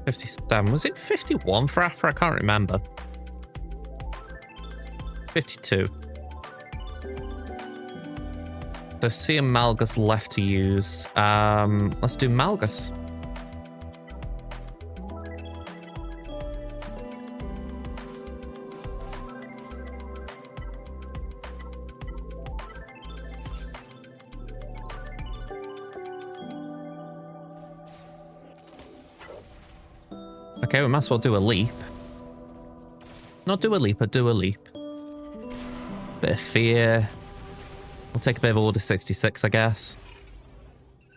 $57. Was it 51 for Aphra? I can't remember. 52. So C and Malgus left to use. Let's do Malgus. Okay, we might as well do a leap. Not do a leap, but do a leap. Bit of fear. We'll take a bit of Order 66, I guess.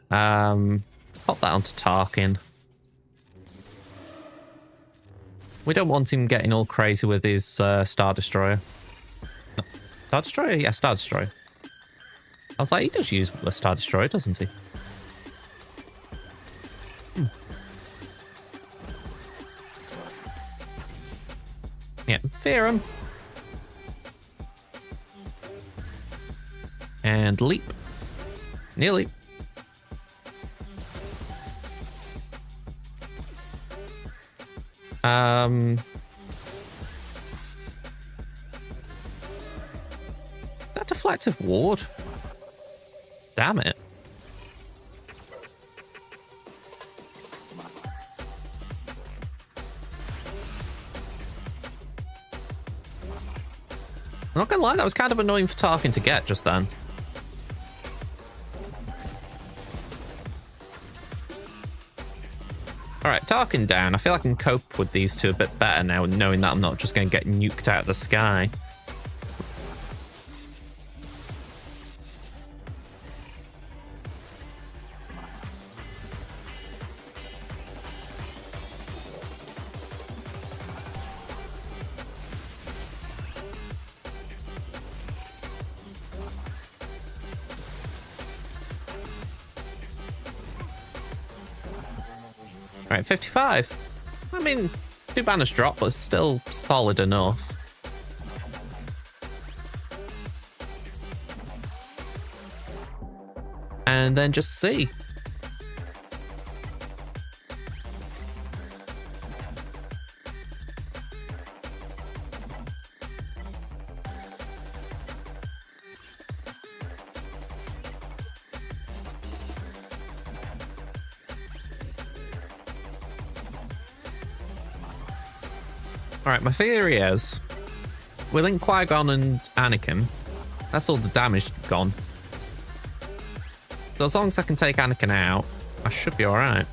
Pop that onto Tarkin. We don't want him getting all crazy with his Star Destroyer. No. Star Destroyer? Yeah, Star Destroyer. I was like, he does use a Star Destroyer, doesn't he? Yeah, fear him. And leap. Nearly. That deflective ward. Damn it. I'm not gonna lie, that was kind of annoying for Tarkin to get just then. Alright, Tarkin down. I feel I can cope with these two a bit better now, knowing that I'm not just going to get nuked out of the sky. Right, 55. I mean, 2 banners drop, but still solid enough. And then just see. Alright, my theory is we link Qui-Gon and Anakin. That's all the damage gone. So as long as I can take Anakin out, I should be alright.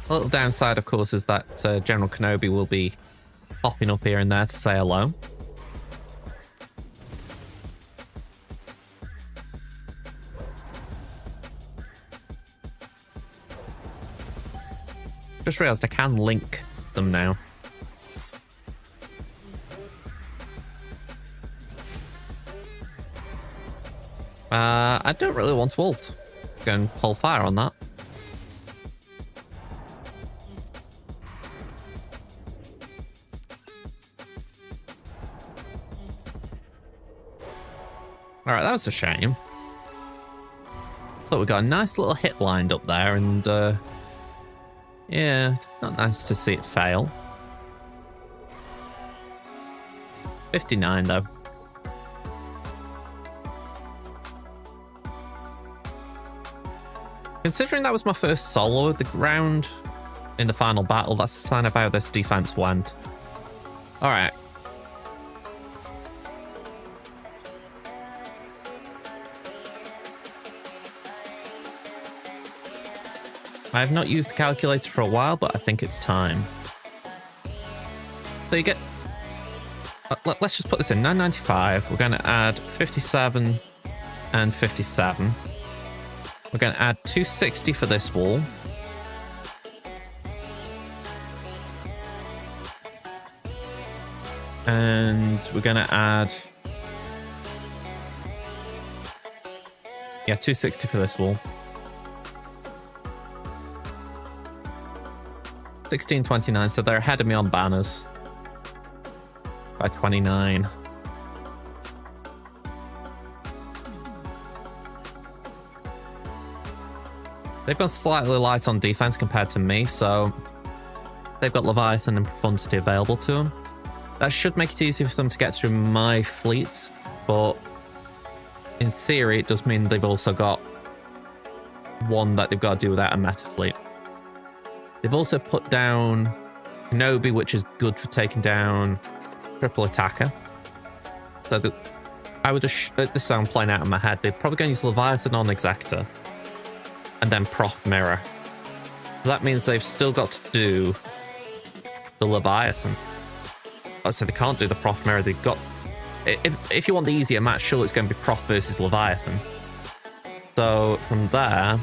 A little downside, of course, is that General Kenobi will be popping up here and there to say hello. Just realised I can link them now. I don't really want to ult. Go and hold fire on that. Alright, that was a shame. Thought we got a nice little hit lined up there, and yeah, not nice to see it fail. 59 though. Considering that was my first solo of the round in the final battle, that's a sign of how this defense went. Alright. I have not used the calculator for a while, but I think it's time. So you get... let's just put this in. 995. We're going to add 57 and 57. We're going to add 260 for this wall. And we're going to add... yeah, 260 for this wall. 1629, so they're ahead of me on banners by 29. They've gone slightly light on defense compared to me, so they've got Leviathan and Profundity available to them. That should make it easier for them to get through my fleets, but in theory, it does mean they've also got one that they've got to do without a meta fleet. They've also put down Kenobi, which is good for taking down triple attacker. So I would just, this sound playing out in my head, they're probably going to use Leviathan on Executor and then Prof Mirror. So that means they've still got to do the Leviathan. So they can't do the Prof Mirror. They've got, if you want the easier match, sure, it's going to be Prof versus Leviathan. So from there,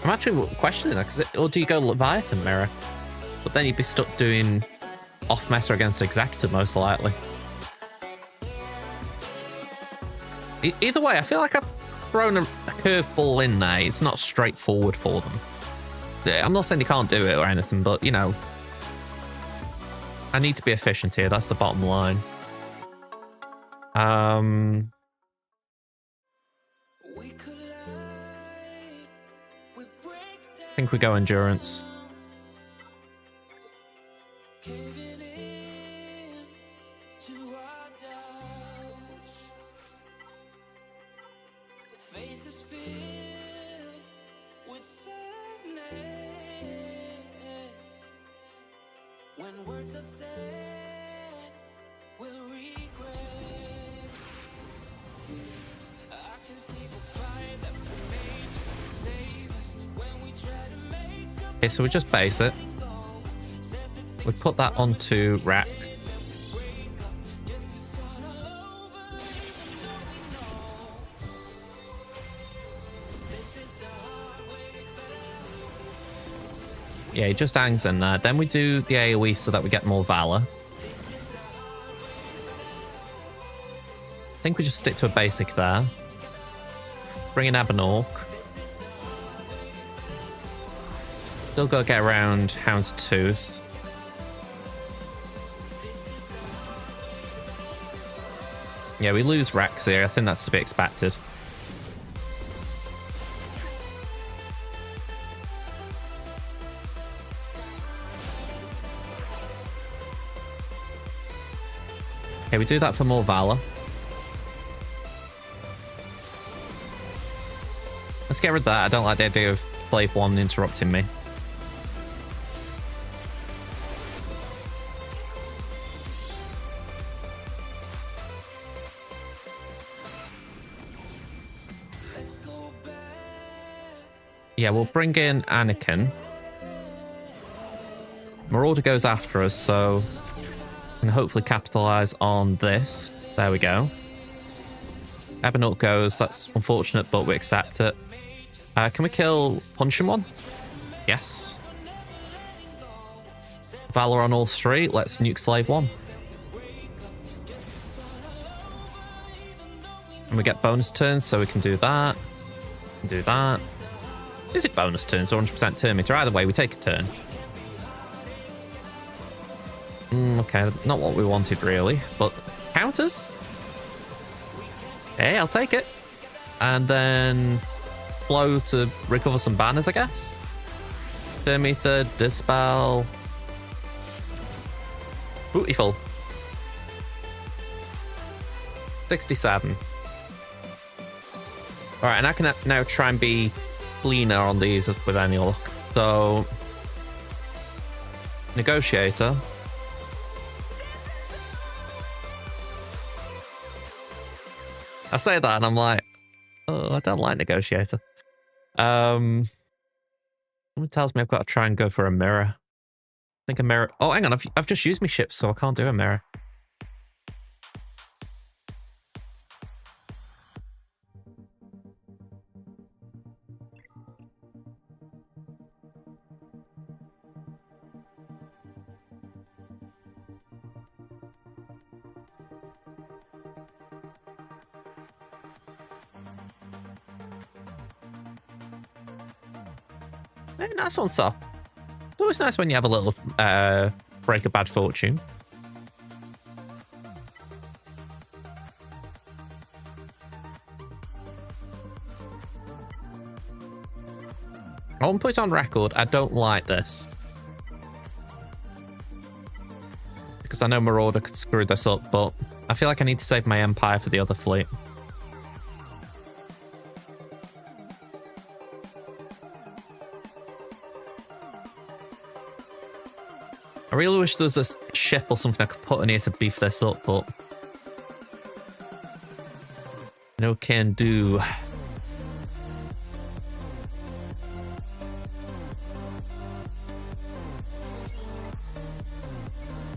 I'm actually questioning that, or do you go Leviathan Mirror? But then you'd be stuck doing off meta against Executor most likely. Either way, I feel like I've thrown a curveball in there. It's not straightforward for them. I'm not saying you can't do it or anything, but you know, I need to be efficient here. That's the bottom line. I think we go endurance. Okay, so we just base it. We put that onto Rex. Yeah, he just hangs in there. Then we do the AoE so that we get more Valor. I think we just stick to a basic there. Bring in Abanork. Still got to get around Houndstooth. Yeah, we lose Rex here. I think that's to be expected. Okay, we do that for more Valor. Let's get rid of that. I don't like the idea of Slave 1 interrupting me. Yeah, we'll bring in Anakin. Marauder goes after us, so we can hopefully capitalize on this. There we go. Ebonut goes. That's unfortunate, but we accept it. Can we kill Punching One? Yes. Valor on all three. Let's nuke Slave 1. And we get bonus turns, so we can do that. Do that. Is it bonus turns or 100% turn meter? Either way, we take a turn. Okay, not what we wanted really, but counters. Hey, I'll take it. And then blow to recover some banners, I guess. Turn meter, dispel. Beautiful. 67. Alright, and I can now try and be cleaner on these with any luck. So, Negotiator. I say that and I'm like, oh, I don't like Negotiator. Someone tells me I've got to try and go for a mirror. I think a mirror. Oh, hang on, I've just used my ships, so I can't do a mirror. Hey, nice one, sir. It's always nice when you have a little break of bad fortune. I want to put it on record, I don't like this. Because I know Marauder could screw this up, but I feel like I need to save my Empire for the other fleet. I really wish there was a ship or something I could put in here to beef this up, but no can do.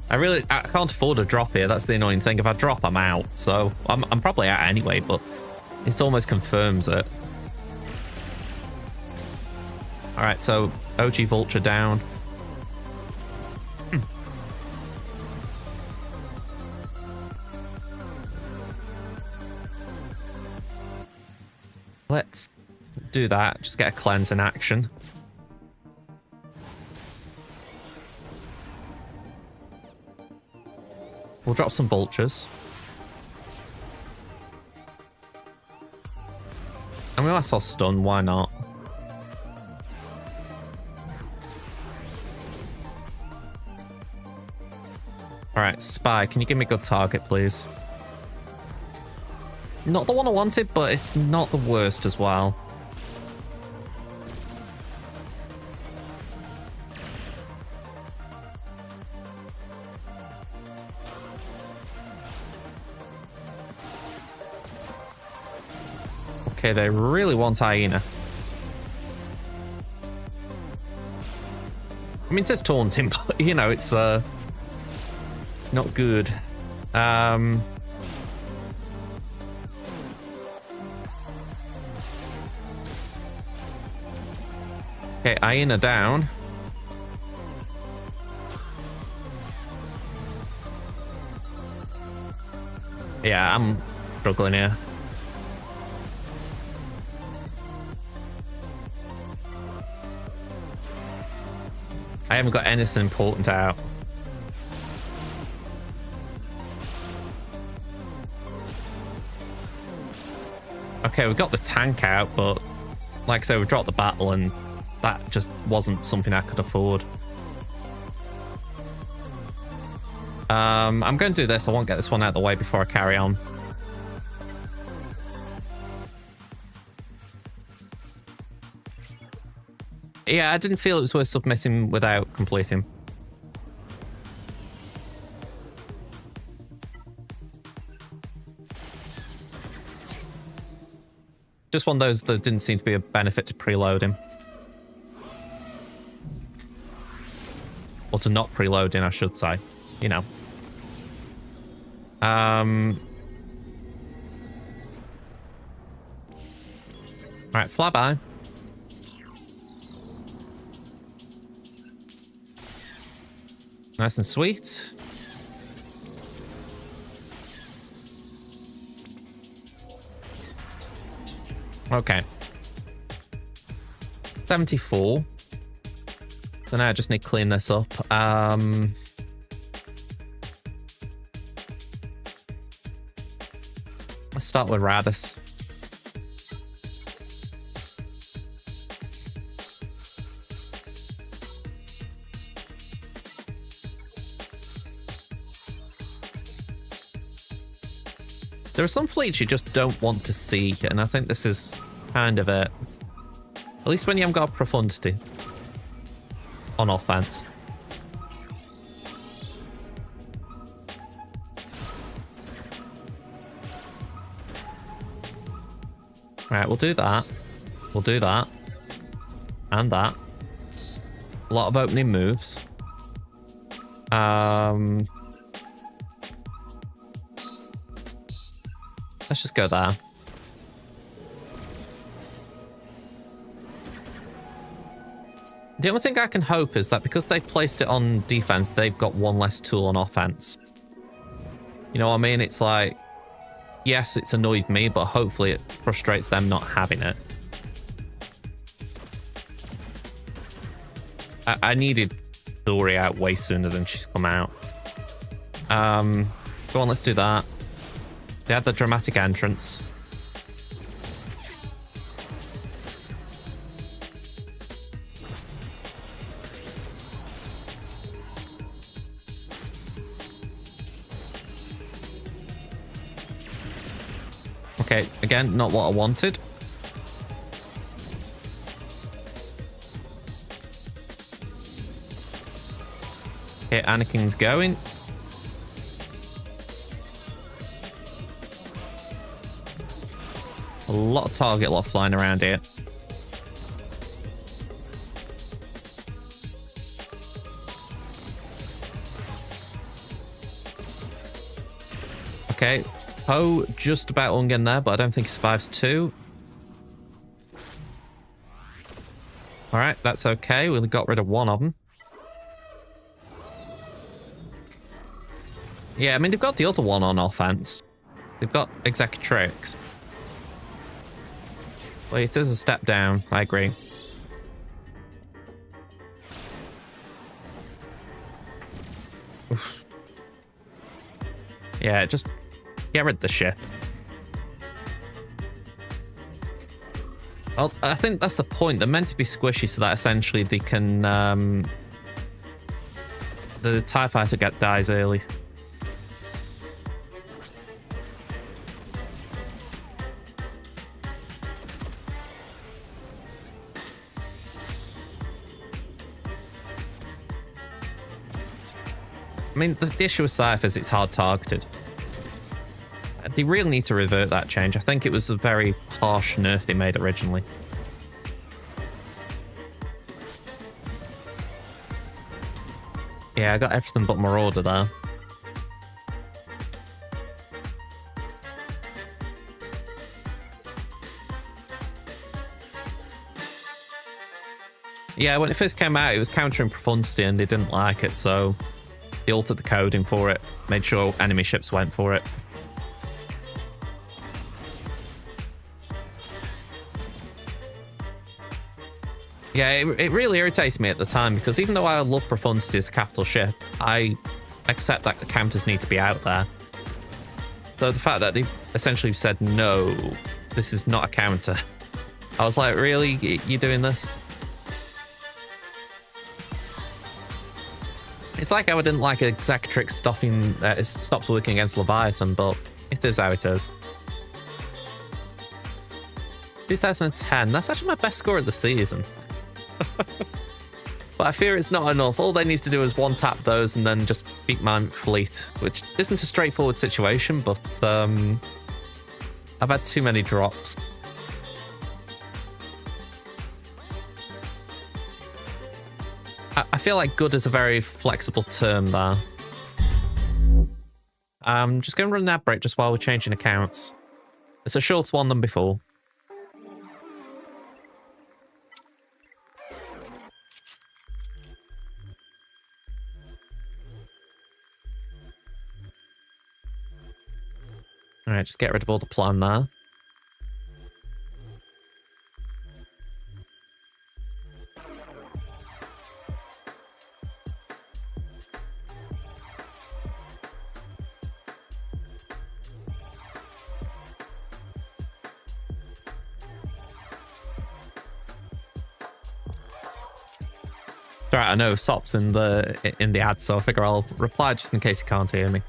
I can't afford a drop here. That's the annoying thing. If I drop, I'm out. So I'm probably out anyway, but it almost confirms it. All right, so OG Vulture down. Let's do that. Just get a cleanse in action. We'll drop some vultures. And we might as well stun, why not? Alright, Spy, can you give me a good target, please? Not the one I wanted, but it's not the worst as well. Okay, they really want Hyena. I mean, it says taunting, but, you know, it's not good. Okay, Hyena down. Yeah, I'm struggling here. I haven't got anything important out. Okay, we've got the tank out, but like I said, we dropped the battle and that just wasn't something I could afford. I'm going to do this. I won't get this one out of the way before I carry on. Yeah, I didn't feel it was worth submitting without completing. Just one of those that didn't seem to be a benefit to preloading. Or to not preloading, I should say. You know. Right, flyby. Nice and sweet. Okay. 74. So now I just need to clean this up. Let's start with Radis. There are some fleets you just don't want to see, and I think this is kind of it. At least when you haven't got profundity on offense. Right, we'll do that. We'll do that. And that. A lot of opening moves. Let's just go there. The only thing I can hope is that because they placed it on defense, they've got one less tool on offense. You know what I mean? It's like, yes, it's annoyed me, but hopefully it frustrates them not having it. I needed Dory out way sooner than she's come out. Go on, let's do that. They had the dramatic entrance. Okay, again, not what I wanted. Okay, Anakin's going. A lot of target lock flying around here. Okay, Poe just about Ungen there, but I don't think he survives two. Alright, that's okay. We got rid of one of them. Yeah, I mean, they've got the other one on offense. They've got Executrix. Well, it is a step down. I agree. Oof. Yeah, just get rid of the ship. Well, I think that's the point. They're meant to be squishy so that essentially they can... the TIE Fighter dies early. I mean, the issue with Scythe is it's hard targeted. They really need to revert that change. I think it was a very harsh nerf they made originally. Yeah, I got everything but Marauder there. Yeah, when it first came out, it was countering Profundity and they didn't like it, so they altered the coding for it, made sure enemy ships went for it. Yeah, it really irritated me at the time because even though I love Profundity as a capital ship, I accept that the counters need to be out there. So the fact that they essentially said, no, this is not a counter. I was like, really? You doing this? It's like how I didn't like Executor stops working against Leviathan, but it is how it is. 2010, that's actually my best score of the season. But I fear it's not enough. All they need to do is one-tap those and then just beat my fleet, which isn't a straightforward situation, but I've had too many drops. I feel like good is a very flexible term there. I'm just going to run an ad break just while we're changing accounts. It's a shorter one than before. Alright, just get rid of all the plan there. Alright, I know Sop's in the ad, so I figure I'll reply just in case he can't hear me.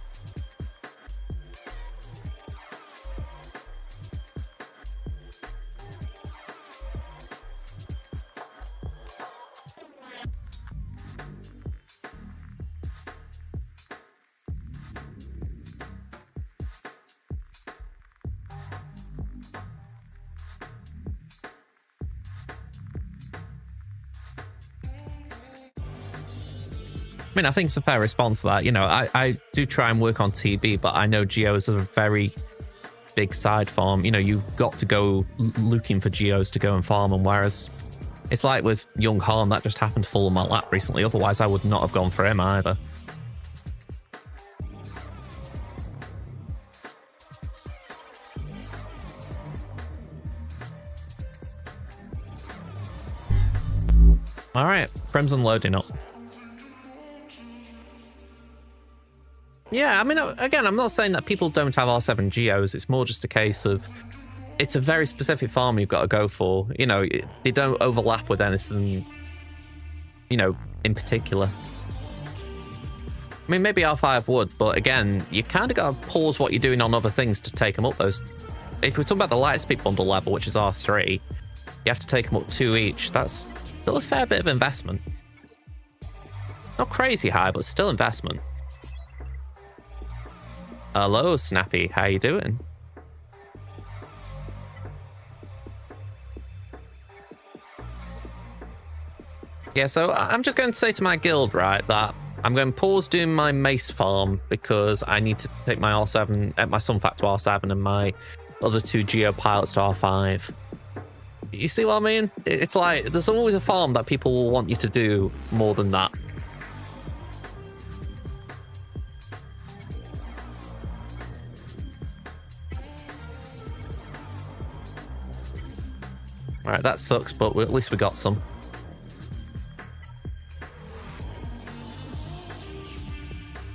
I mean, I think it's a fair response to that. You know, I do try and work on TB, but I know Geos are a very big side farm. You know, you've got to go looking for Geos to go and farm them, whereas it's like with Young Han, that just happened to fall on my lap recently. Otherwise, I would not have gone for him either. All right, Crimson loading up. Yeah, I mean, again, I'm not saying that people don't have R7 Geos. It's more just a case of it's a very specific farm you've got to go for. You know, they don't overlap with anything, you know, in particular. I mean, maybe R5 would, but again, you kind of got to pause what you're doing on other things to take them up those. If we're talking about the Lightspeed bundle level, which is R3, you have to take them up 2 each. That's still a fair bit of investment. Not crazy high, but still investment. Hello, Snappy. How you doing? Yeah, so I'm just going to say to my guild, right, that I'm going to pause doing my mace farm because I need to take my R7, my Sunfac to R7 and my other 2 Geo pilots to R5. You see what I mean? It's like there's always a farm that people will want you to do more than that. Alright, that sucks, but at least we got some.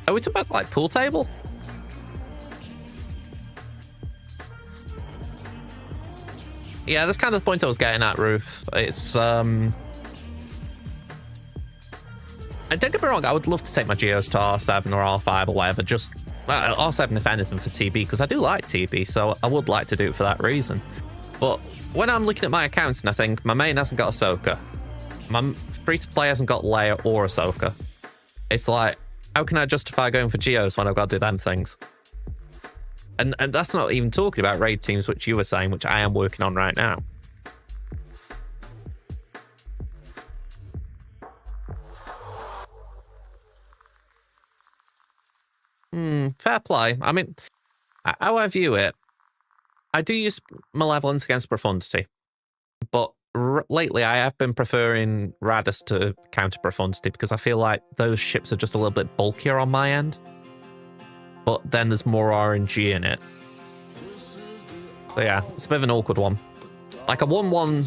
Are we talking about, like, pool table? Yeah, that's kind of the point I was getting at, Ruth. It's, and don't get me wrong, I would love to take my Geos to R7 or R5 or whatever, just R7 if anything for TB, because I do like TB, so I would like to do it for that reason. But when I'm looking at my accounts and I think my main hasn't got Ahsoka, my free-to-play hasn't got Leia or Ahsoka, it's like, how can I justify going for Geos when I've got to do them things? And that's not even talking about raid teams, which you were saying, which I am working on right now. Fair play. I mean, how I view it, I do use Malevolence against Profundity, but lately I have been preferring Radis to counter Profundity because I feel like those ships are just a little bit bulkier on my end. But then there's more RNG in it. So yeah, it's a bit of an awkward one. Like I won one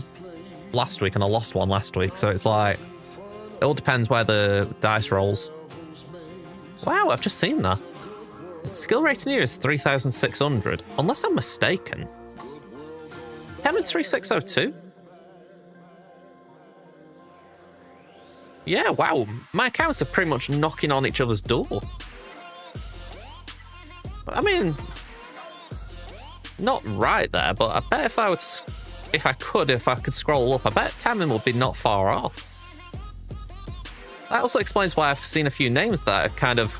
last week and I lost one last week, so it's like, it all depends where the dice rolls. Wow, I've just seen that. Skill rating here is 3,600, unless I'm mistaken. Temmin 3602? Yeah, wow. My accounts are pretty much knocking on each other's door. I mean, not right there, but I bet if I could scroll up, I bet Temmin would be not far off. That also explains why I've seen a few names that are kind of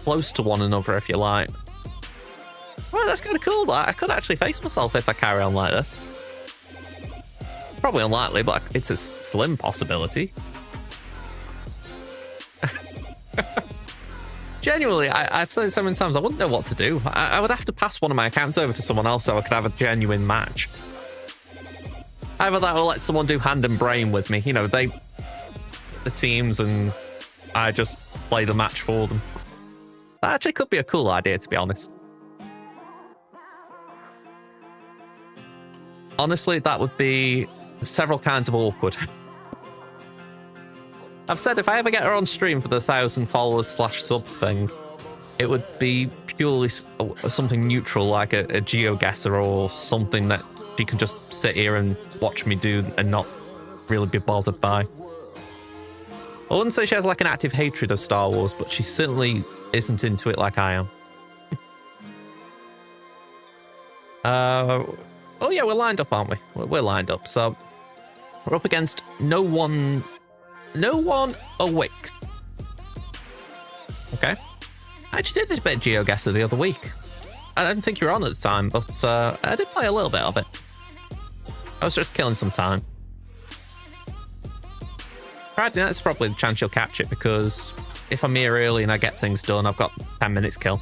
close to one another, if you like. Well, that's kind of cool. I could actually face myself if I carry on like this. Probably unlikely, but it's a slim possibility. Genuinely, I've said it so many times, I wouldn't know what to do. I would have to pass one of my accounts over to someone else so I could have a genuine match. Either that or let someone do hand and brain with me. You know, the teams, and I just play the match for them. That actually could be a cool idea, to be honest. Honestly, that would be several kinds of awkward. I've said if I ever get her on stream for the 1,000 followers / subs thing, it would be purely something neutral, like a GeoGuessr or something that she can just sit here and watch me do and not really be bothered by. I wouldn't say she has like an active hatred of Star Wars, but she certainly isn't into it like I am. Oh yeah, we're lined up, aren't we? We're lined up. So we're up against no one awakes. Okay. I actually did a bit of GeoGuessr the other week. I didn't think you were on at the time, but I did play a little bit of it. I was just killing some time. Right, that's probably the chance you'll catch it, because if I'm here early and I get things done, I've got 10 minutes kill.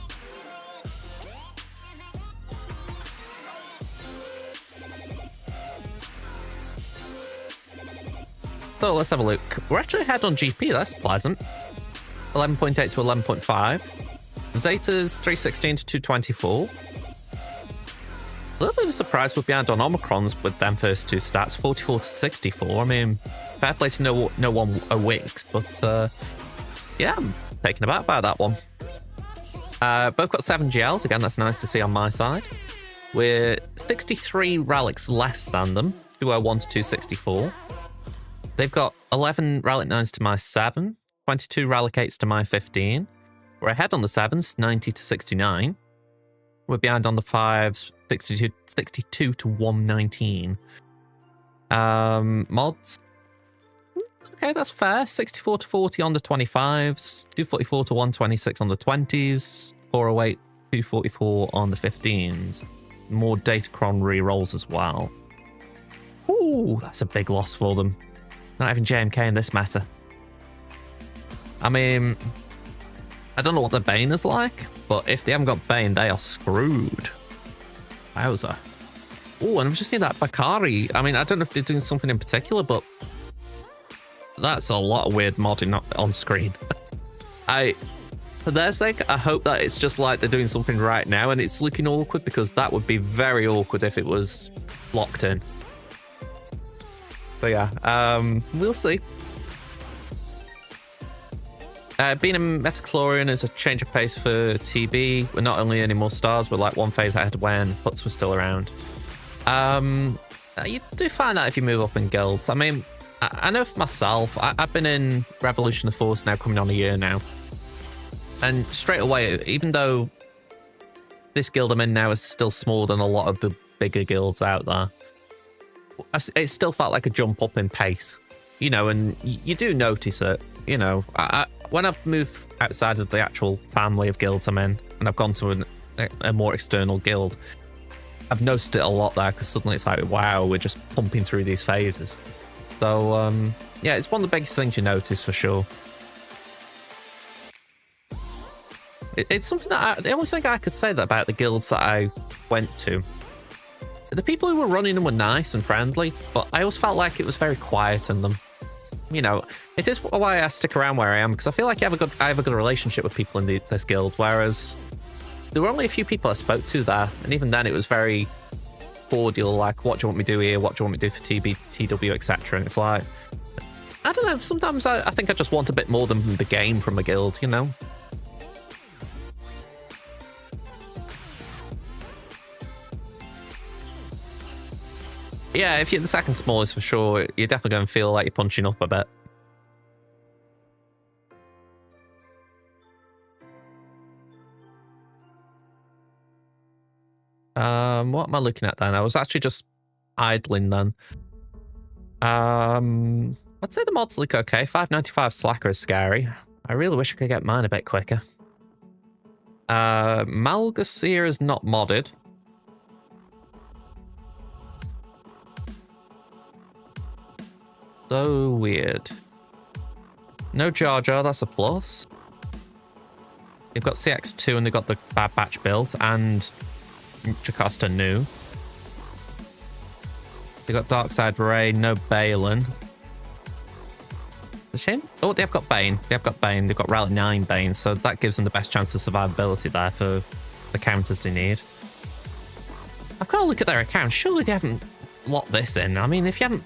So let's have a look. We're actually ahead on GP, that's pleasant. 11.8 to 11.5. Zeta's 316 to 224. A little bit of a surprise we're behind on Omicrons with them first two stats, 44 to 64. I mean, fair play to no one awakes, but yeah, I'm taken aback by that one. Both got 7 GLs, again, that's nice to see on my side. We're 63 relics less than them, 201 to 264. They've got 11 relic 9s to my 7, 22 relic 8s to my 15. We're ahead on the 7s, 90 to 69. We're behind on the 5s, 62 to 119. Mods. Okay, that's fair. 64 to 40 on the 25s, 244 to 126 on the 20s, 408, 244 on the 15s. More Datacron re-rolls as well. Ooh, that's a big loss for them. Not even JMK in this meta. I mean, I don't know what the Bane is like, but if they haven't got Bane, they are screwed. Wowza. Oh, and I've just seen that Bakari. I mean, I don't know if they're doing something in particular, but that's a lot of weird modding on screen. For their sake, I hope that it's just like they're doing something right now and it's looking awkward, because that would be very awkward if it was locked in. But yeah, we'll see. Being a Metachlorian is a change of pace for TB. We're not only earning more stars, we're like one phase ahead when puts were still around. You do find that if you move up in guilds. I mean, I know for myself, I've been in Revolution of the Force now coming on a year now. And straight away, even though this guild I'm in now is still smaller than a lot of the bigger guilds out there, it still felt like a jump up in pace, you know, and you do notice it, you know. When I've moved outside of the actual family of guilds I'm in, and I've gone to a more external guild, I've noticed it a lot there, because suddenly it's like, wow, we're just pumping through these phases. So, yeah, it's one of the biggest things you notice for sure. It's something that the only thing I could say that about the guilds that I went to, the people who were running them were nice and friendly, but I always felt like it was very quiet in them. You know, it is why I stick around where I am, because I feel like I have a good relationship with people in this guild, whereas there were only a few people I spoke to there, and even then it was very cordial, like, what do you want me to do here, what do you want me to do for TB, TW, etc. And it's like, I don't know, sometimes I think I just want a bit more than the game from a guild, you know? Yeah, if you're the second smallest for sure, you're definitely going to feel like you're punching up a bit. What am I looking at then? I was actually just idling then. I'd say the mods look okay. 595 Slacker is scary. I really wish I could get mine a bit quicker. Malgus here is not modded. So weird. No Jar Jar, that's a plus. They've got CX2 and they've got the Bad Batch build and Jocasta new. They've got Darkseid Ray, no Baylan. The shame. Oh, they've got Bane. They've got Bane. They've got Relic 9 Bane, so that gives them the best chance of survivability there for the counters they need. I've got to look at their account. Surely they haven't locked this in. I mean, if you haven't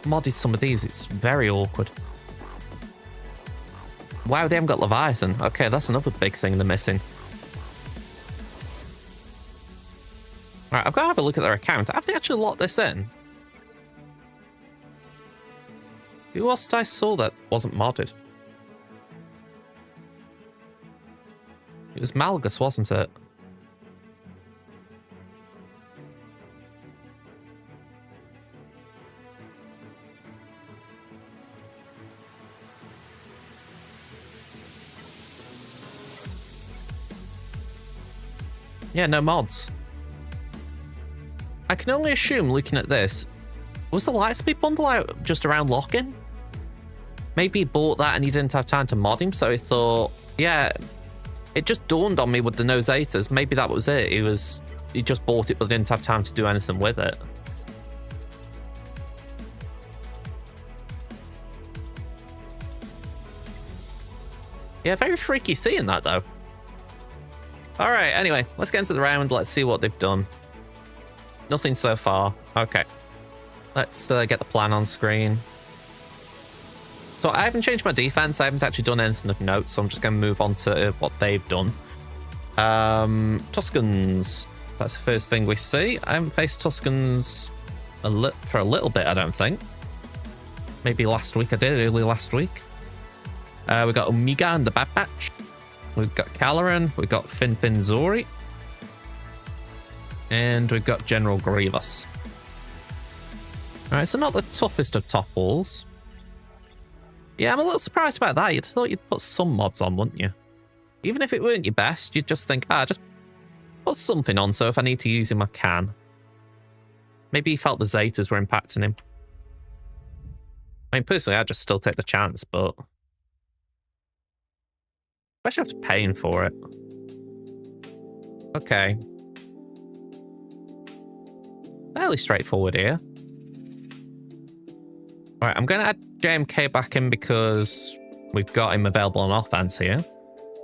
modded some of these, it's very awkward. Wow, they haven't got Leviathan. Okay, that's another big thing they're missing. Alright, I've got to have a look at their account. Have they actually locked this in? Who else did I saw that wasn't modded? It was Malgus, wasn't it? Yeah, no mods. I can only assume, looking at this, was the Lightspeed bundle out just around lock-in? Maybe he bought that and he didn't have time to mod him, so he thought, yeah, it just dawned on me with the Negotiators. Maybe that was it. He just bought it but didn't have time to do anything with it. Yeah, very freaky seeing that though. All right, anyway, let's get into the round. Let's see what they've done. Nothing so far. Okay. Let's get the plan on screen. So I haven't changed my defense. I haven't actually done anything of note, so I'm just going to move on to what they've done. Tuskens. That's the first thing we see. I haven't faced Tuskens for a little bit, I don't think. Maybe last week I did, early last week. We got Omega and the Bad Batch. We've got Kelleran. We've got Fin Zori. And we've got General Grievous. Alright, so not the toughest of top walls. Yeah, I'm a little surprised about that. You'd thought you'd put some mods on, wouldn't you? Even if it weren't your best, you'd just think, just put something on, so if I need to use him, I can. Maybe he felt the Zetas were impacting him. I mean, personally, I'd just still take the chance, but... especially after paying for it. Okay. Fairly straightforward here. Alright, I'm going to add JMK back in because we've got him available on offense here.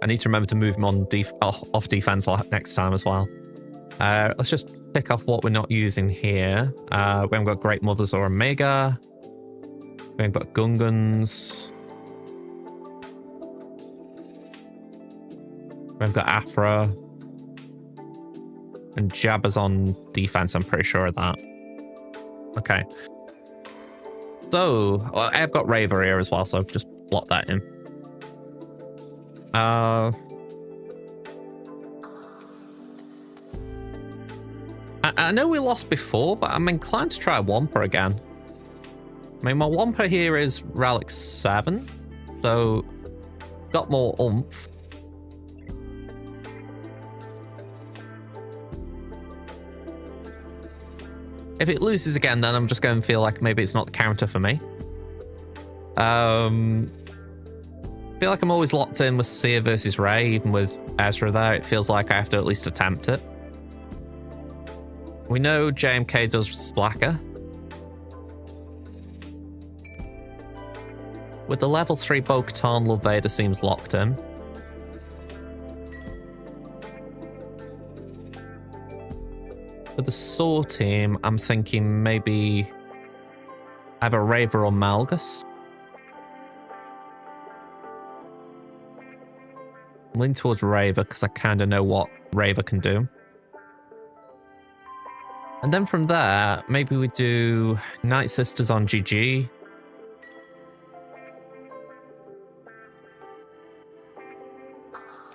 I need to remember to move him on off defense next time as well. Let's just pick off what we're not using here. We haven't got Great Mothers or Omega. We haven't got Gungans. We haven't got Aphra. And Jabba's on defense, I'm pretty sure of that. Okay. So, well, I've got Reva here as well, so just block that in. I know we lost before, but I'm inclined to try Wampa again. I mean, my Wampa here is Relic 7, so got more oomph. If it loses again, then I'm just going to feel like maybe it's not the counter for me. I feel like I'm always locked in with Cere versus Rey, even with Ezra there. It feels like I have to at least attempt it. We know JMK does Slacker. With the level 3 Bo-Katan, Love Vader seems locked in. With the Saw team, I'm thinking maybe either Reva or Malgus. I'm leaning towards Reva because I kind of know what Reva can do. And then from there, maybe we do Night Sisters on GG.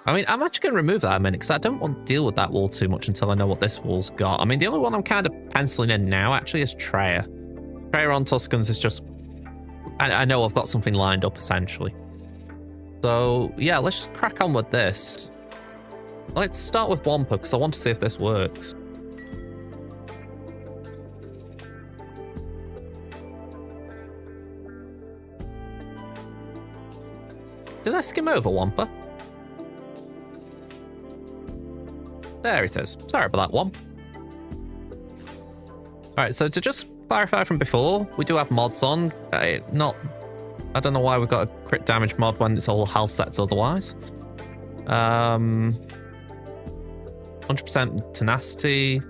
I mean, I'm actually going to remove that in a minute because I don't want to deal with that wall too much until I know what this wall's got. I mean, the only one I'm kind of penciling in now actually is Traya. Traya on Tuscans is just... I know I've got something lined up, essentially. So, yeah, let's just crack on with this. Let's start with Wampa because I want to see if this works. Did I skim over Wampa? There it is. Sorry about that one. Alright, so to just clarify from before, we do have mods on. I don't know why we've got a crit damage mod when it's all health sets otherwise. 100% tenacity.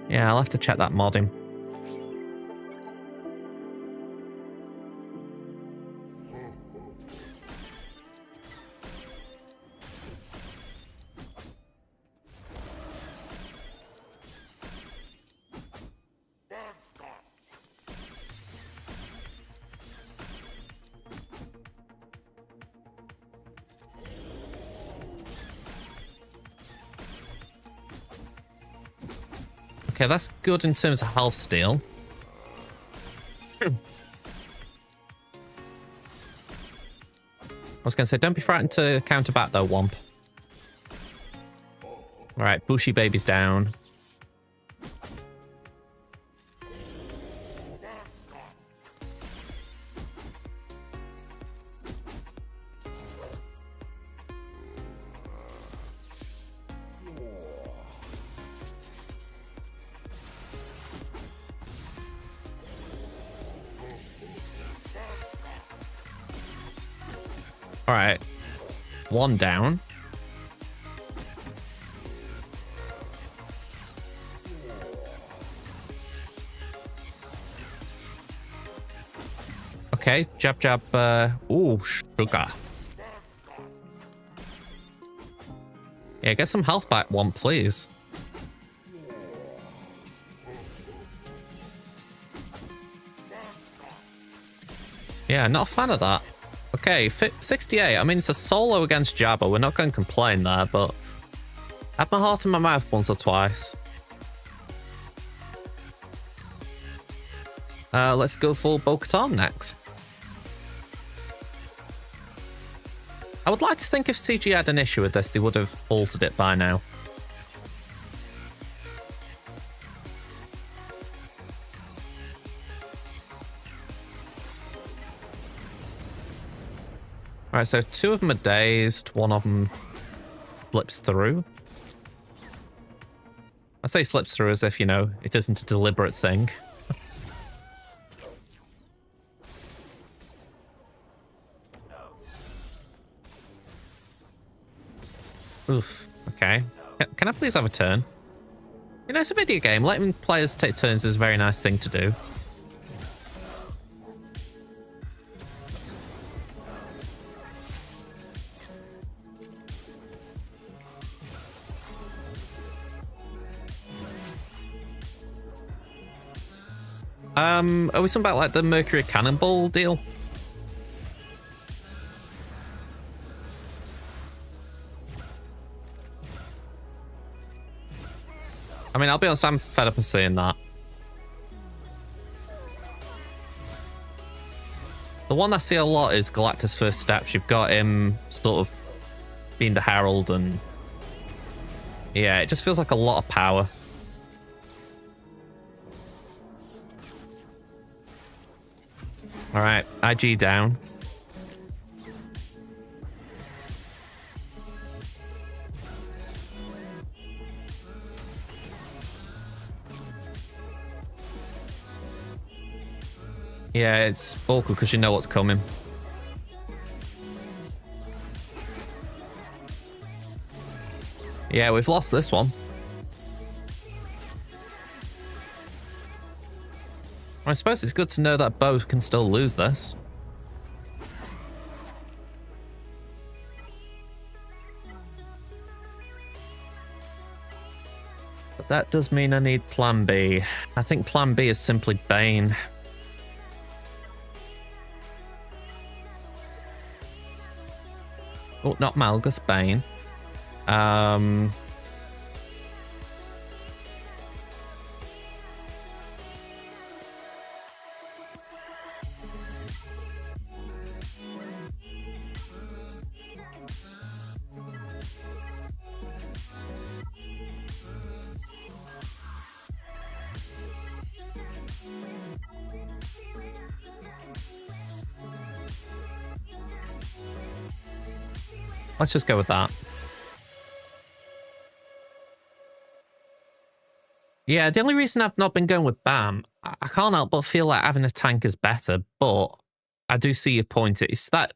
Yeah, I'll have to check that modding. Okay, that's good in terms of health steal. I was going to say, don't be frightened to counter back though, Womp. Alright, Bushy Baby's down. Alright, one down. Okay, jab jab, ooh, sugar. Yeah, get some health back, one, please. Yeah, not a fan of that. Okay, 68. I mean, it's a solo against Jabba. We're not going to complain there, but I had my heart in my mouth once or twice. Let's go for Bo-Katan next. I would like to think if CG had an issue with this, they would have altered it by now. Alright, so two of them are dazed, one of them slips through. I say slips through as if, you know, it isn't a deliberate thing. Oof, okay. Can I please have a turn? You know, it's a video game. Letting players take turns is a very nice thing to do. Are we talking about like the Mercury Cannonball deal? I mean, I'll be honest, I'm fed up of seeing that. The one I see a lot is Galactus' first steps. You've got him sort of being the Herald and... yeah, it just feels like a lot of power. Alright, IG down. Yeah, it's awkward because you know what's coming. Yeah, we've lost this one. I suppose it's good to know that Bo can still lose this. But that does mean I need Plan B. I think Plan B is simply Bane. Oh, not Malgus, Bane. Let's just go with that. Yeah, the only reason I've not been going with Bam, I can't help but feel like having a tank is better, but I do see your point. It's that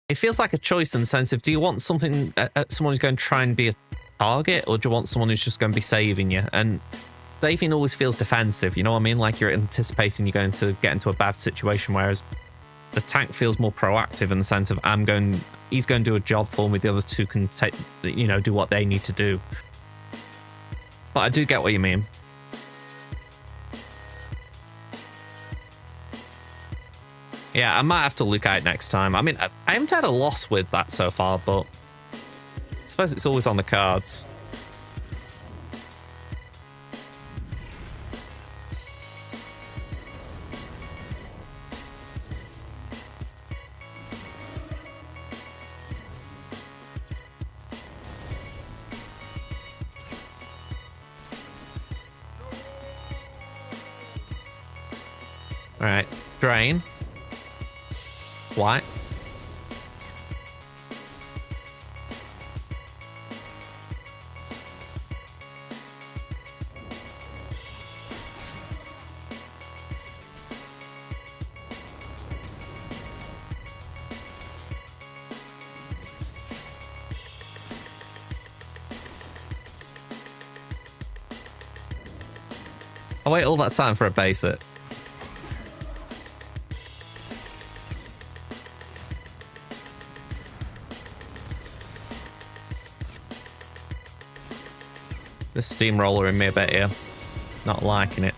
it feels like a choice in the sense of, do you want something, someone who's going to try and be a target, or do you want someone who's just going to be saving you? And saving always feels defensive, you know what I mean? Like you're anticipating you're going to get into a bad situation, whereas the tank feels more proactive in the sense of he's going to do a job for me, the other two can take, do what they need to do. But I do get what you mean. Yeah, I might have to look at it next time. I mean, I haven't had a loss with that so far, but I suppose it's always on the cards. All right, drain. White. I wait all that time for a basic. The steamroller in me a bit here. Not liking it.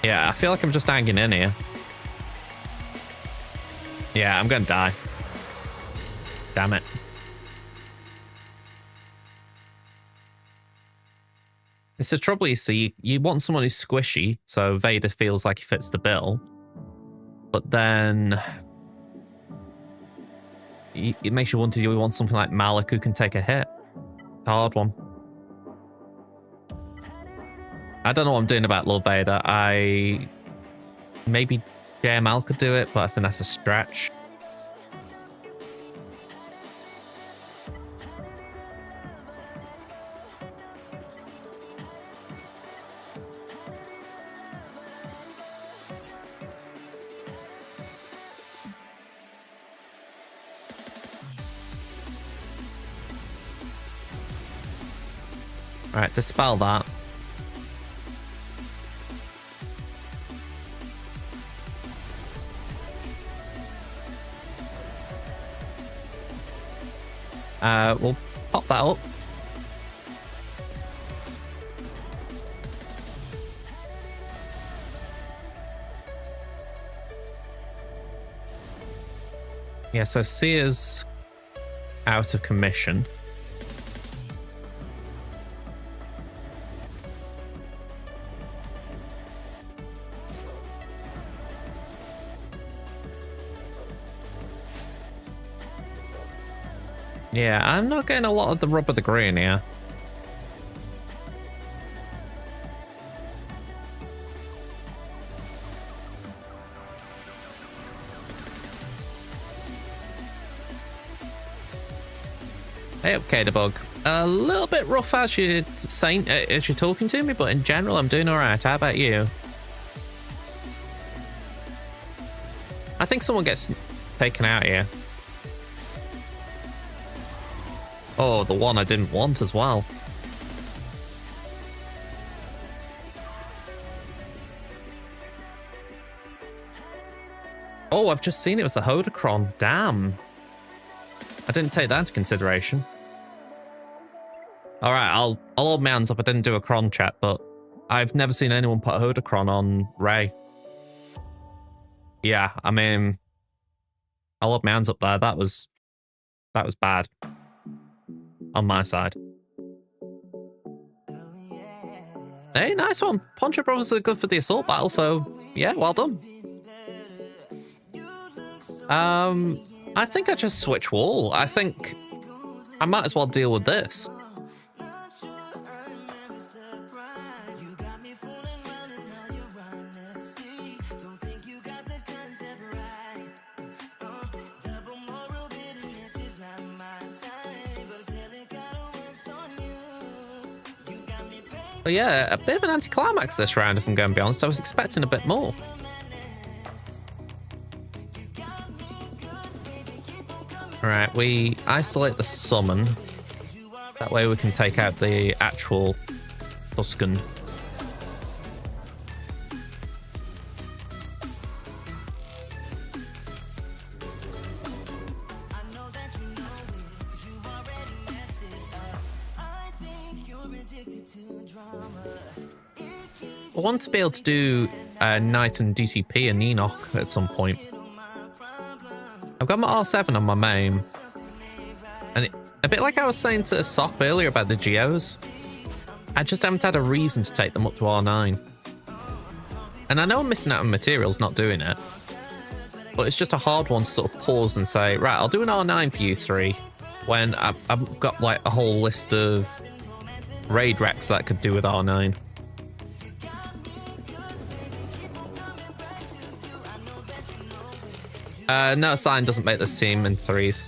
Yeah, I feel like I'm just hanging in here. Yeah, I'm gonna die. Damn it. It's the trouble, you see. You want someone who's squishy, so Vader feels like he fits the bill. But then it makes you wonder, do you want something like Malik who can take a hit? It's a hard one. I don't know what I'm doing about Lord Vader. Maybe JML could do it, but I think that's a stretch. Alright, dispel that. We'll pop that up. Yeah, so Cere's out of commission. Yeah, I'm not getting a lot of the rub of the green here. Hey up, Bug. A little bit rough as you're saying, as you're talking to me, but in general, I'm doing all right. How about you? I think someone gets taken out here. Oh, the one I didn't want as well. Oh, I've just seen it was the Hodocron. Damn. I didn't take that into consideration. All right, I'll hold my hands up. I didn't do a Cron chat, but I've never seen anyone put a Hodocron on Rey. Yeah, I mean, I'll hold my hands up there. That was bad on my side. Hey, nice one. Poncho Brothers are good for the assault battle, so yeah, well done. I think I just switch wall. I think I might as well deal with this. But yeah, a bit of an anticlimax this round, if I'm going to be honest. I was expecting a bit more. Alright, we isolate the summon. That way we can take out the actual Tusken. I want to be able to do Knight and DTP and Enoch at some point. I've got my R7 on my main. And a bit like I was saying to Sop earlier about the Geos, I just haven't had a reason to take them up to R9. And I know I'm missing out on materials not doing it, but it's just a hard one to sort of pause and say, right, I'll do an R9 for you three, when I've got like a whole list of raid wrecks that I could do with R9. No, Sign doesn't make this team in threes.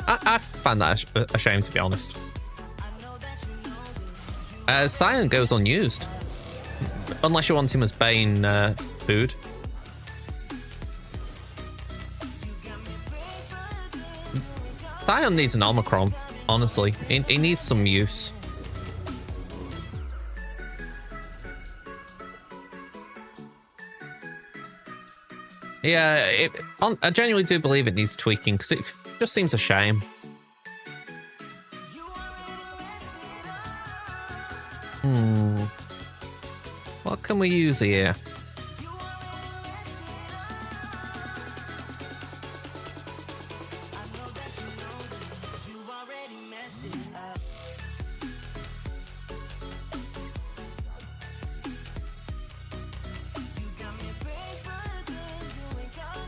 I find that a shame, to be honest. Cyan goes unused. Unless you want him as Bane food. Cyan needs an Omicron, honestly. He needs some use. Yeah, I genuinely do believe it needs tweaking, because it just seems a shame. What can we use here?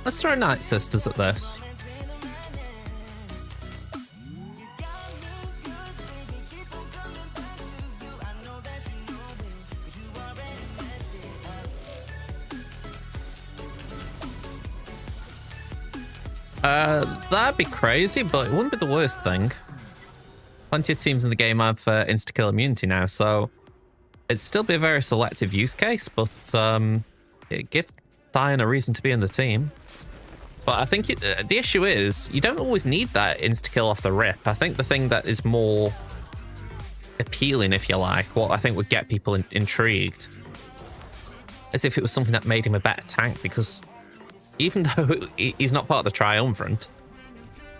Let's throw Night Sisters at this. That'd be crazy, but it wouldn't be the worst thing. Plenty of teams in the game have insta-kill immunity now, so it'd still be a very selective use case, but it'd give Cyan a reason to be in the team. But I think the issue is, you don't always need that insta-kill off the rip. I think the thing that is more appealing, if you like, what I think would get people intrigued, is if it was something that made him a better tank, because even though he's not part of the Triumvirate,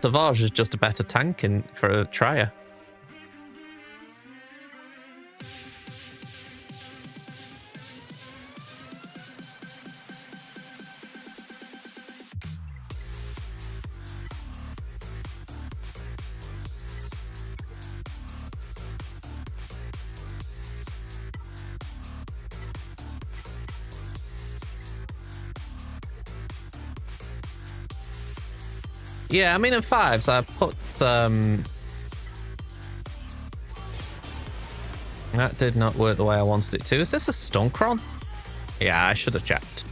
Savage is just a better tank for Traya. Yeah, I mean, in fives, I put that did not work the way I wanted it to. Is this a Stunkron? Yeah, I should have checked.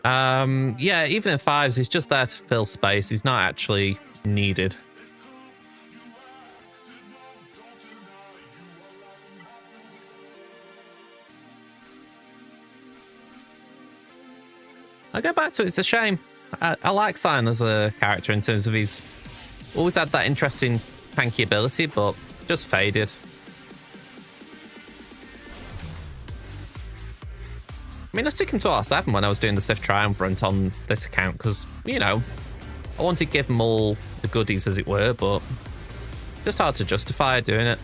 Yeah, even in fives, he's just there to fill space. He's not actually needed. I go back to it. It's a shame. I like Cyan as a character in terms of he's Always had that interesting tanky ability, but just faded. I mean, I took him to R7 when I was doing the Sith Triumvirate on this account because, you know, I wanted to give them all the goodies, as it were, but just hard to justify doing it.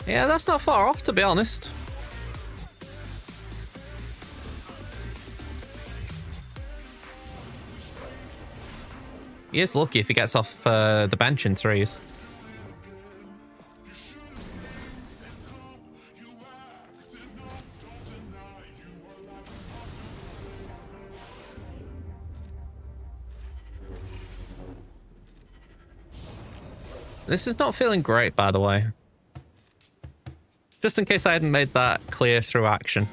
Yeah, that's not far off, to be honest. He is lucky if he gets off the bench in 3s. This is not feeling great, by the way. Just in case I hadn't made that clear through action.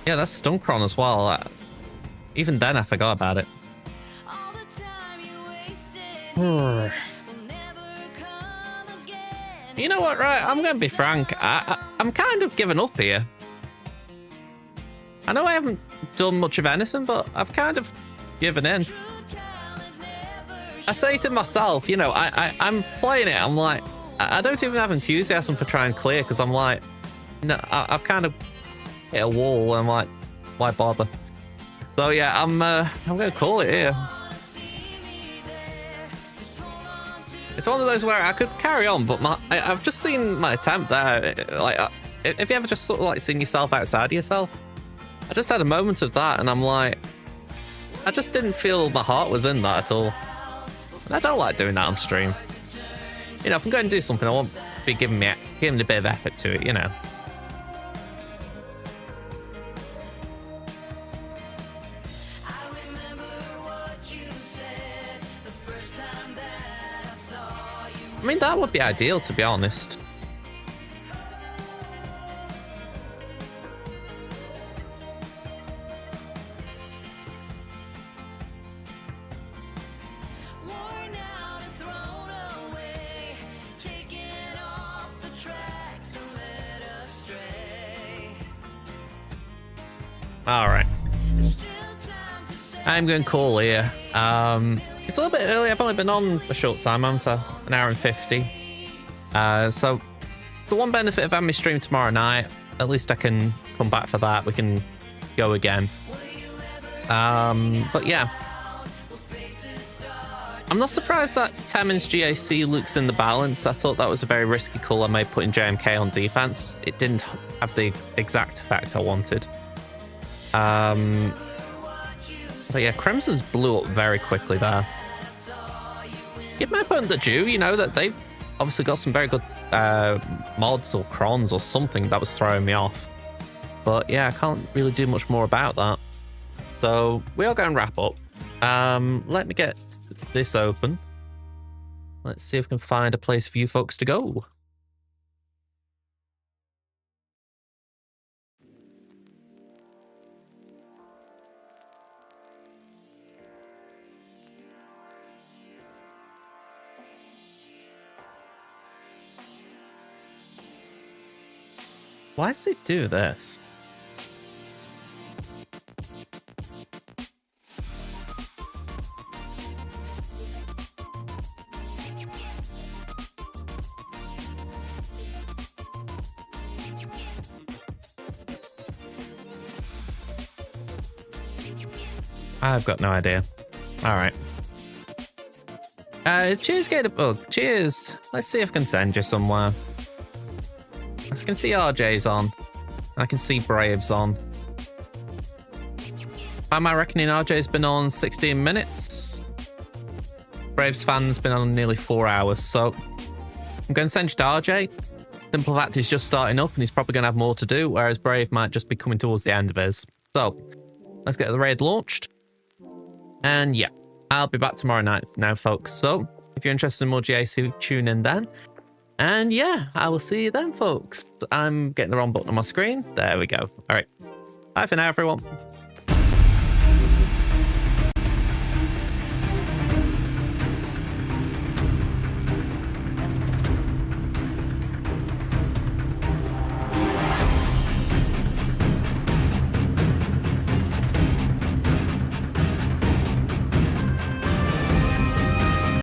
Yeah, that's Stunkron as well. Even then, I forgot about it. You know what, right? I'm going to be frank. I'm kind of giving up here. I know I haven't done much of anything, but I've kind of given in. I say to myself, you know, I'm playing it. I'm like, I don't even have enthusiasm for trying to clear because I'm like, no, I've kind of hit a wall. And I'm like, why bother? So yeah, I'm going to call it here. It's one of those where I could carry on, but I've just seen my attempt there. Like, have you ever just sort of like seen yourself outside of yourself? I just had a moment of that, and I'm like, I just didn't feel my heart was in that at all. And I don't like doing that on stream. You know, if I'm going to do something, I won't be giving a bit of effort to it, you know. I mean, that would be ideal, to be honest. All right. I'm going to call here. It's a little bit early. I've only been on a short time, haven't I? An hour and 50. So the one benefit of having me stream tomorrow night, at least I can come back for that. We can go again. But yeah. I'm not surprised that Temmin's GAC looks in the balance. I thought that was a very risky call I made putting JMK on defense. It didn't have the exact effect I wanted. But yeah, Crimson's blew up very quickly there. Give my opponent the due, you know, that they've obviously got some very good mods or crons or something that was throwing me off. But yeah, I can't really do much more about that. So we are going to wrap up. Let me get this open. Let's see if we can find a place for you folks to go. Why does it do this? I've got no idea. All right. Cheers, Gator. Oh, cheers. Let's see if I can send you somewhere. I can see RJ's on. I can see Brave's on. Am I reckoning RJ's been on 16 minutes? Brave's fan's been on nearly 4 hours, so I'm going to send you to RJ. Simple fact, he's just starting up and he's probably going to have more to do, whereas Brave might just be coming towards the end of his. So, let's get the raid launched. And yeah, I'll be back tomorrow night now, folks. So, if you're interested in more GAC, tune in then. And yeah, I will see you then, folks. I'm getting the wrong button on my screen. There we go. All right. Bye for now, everyone.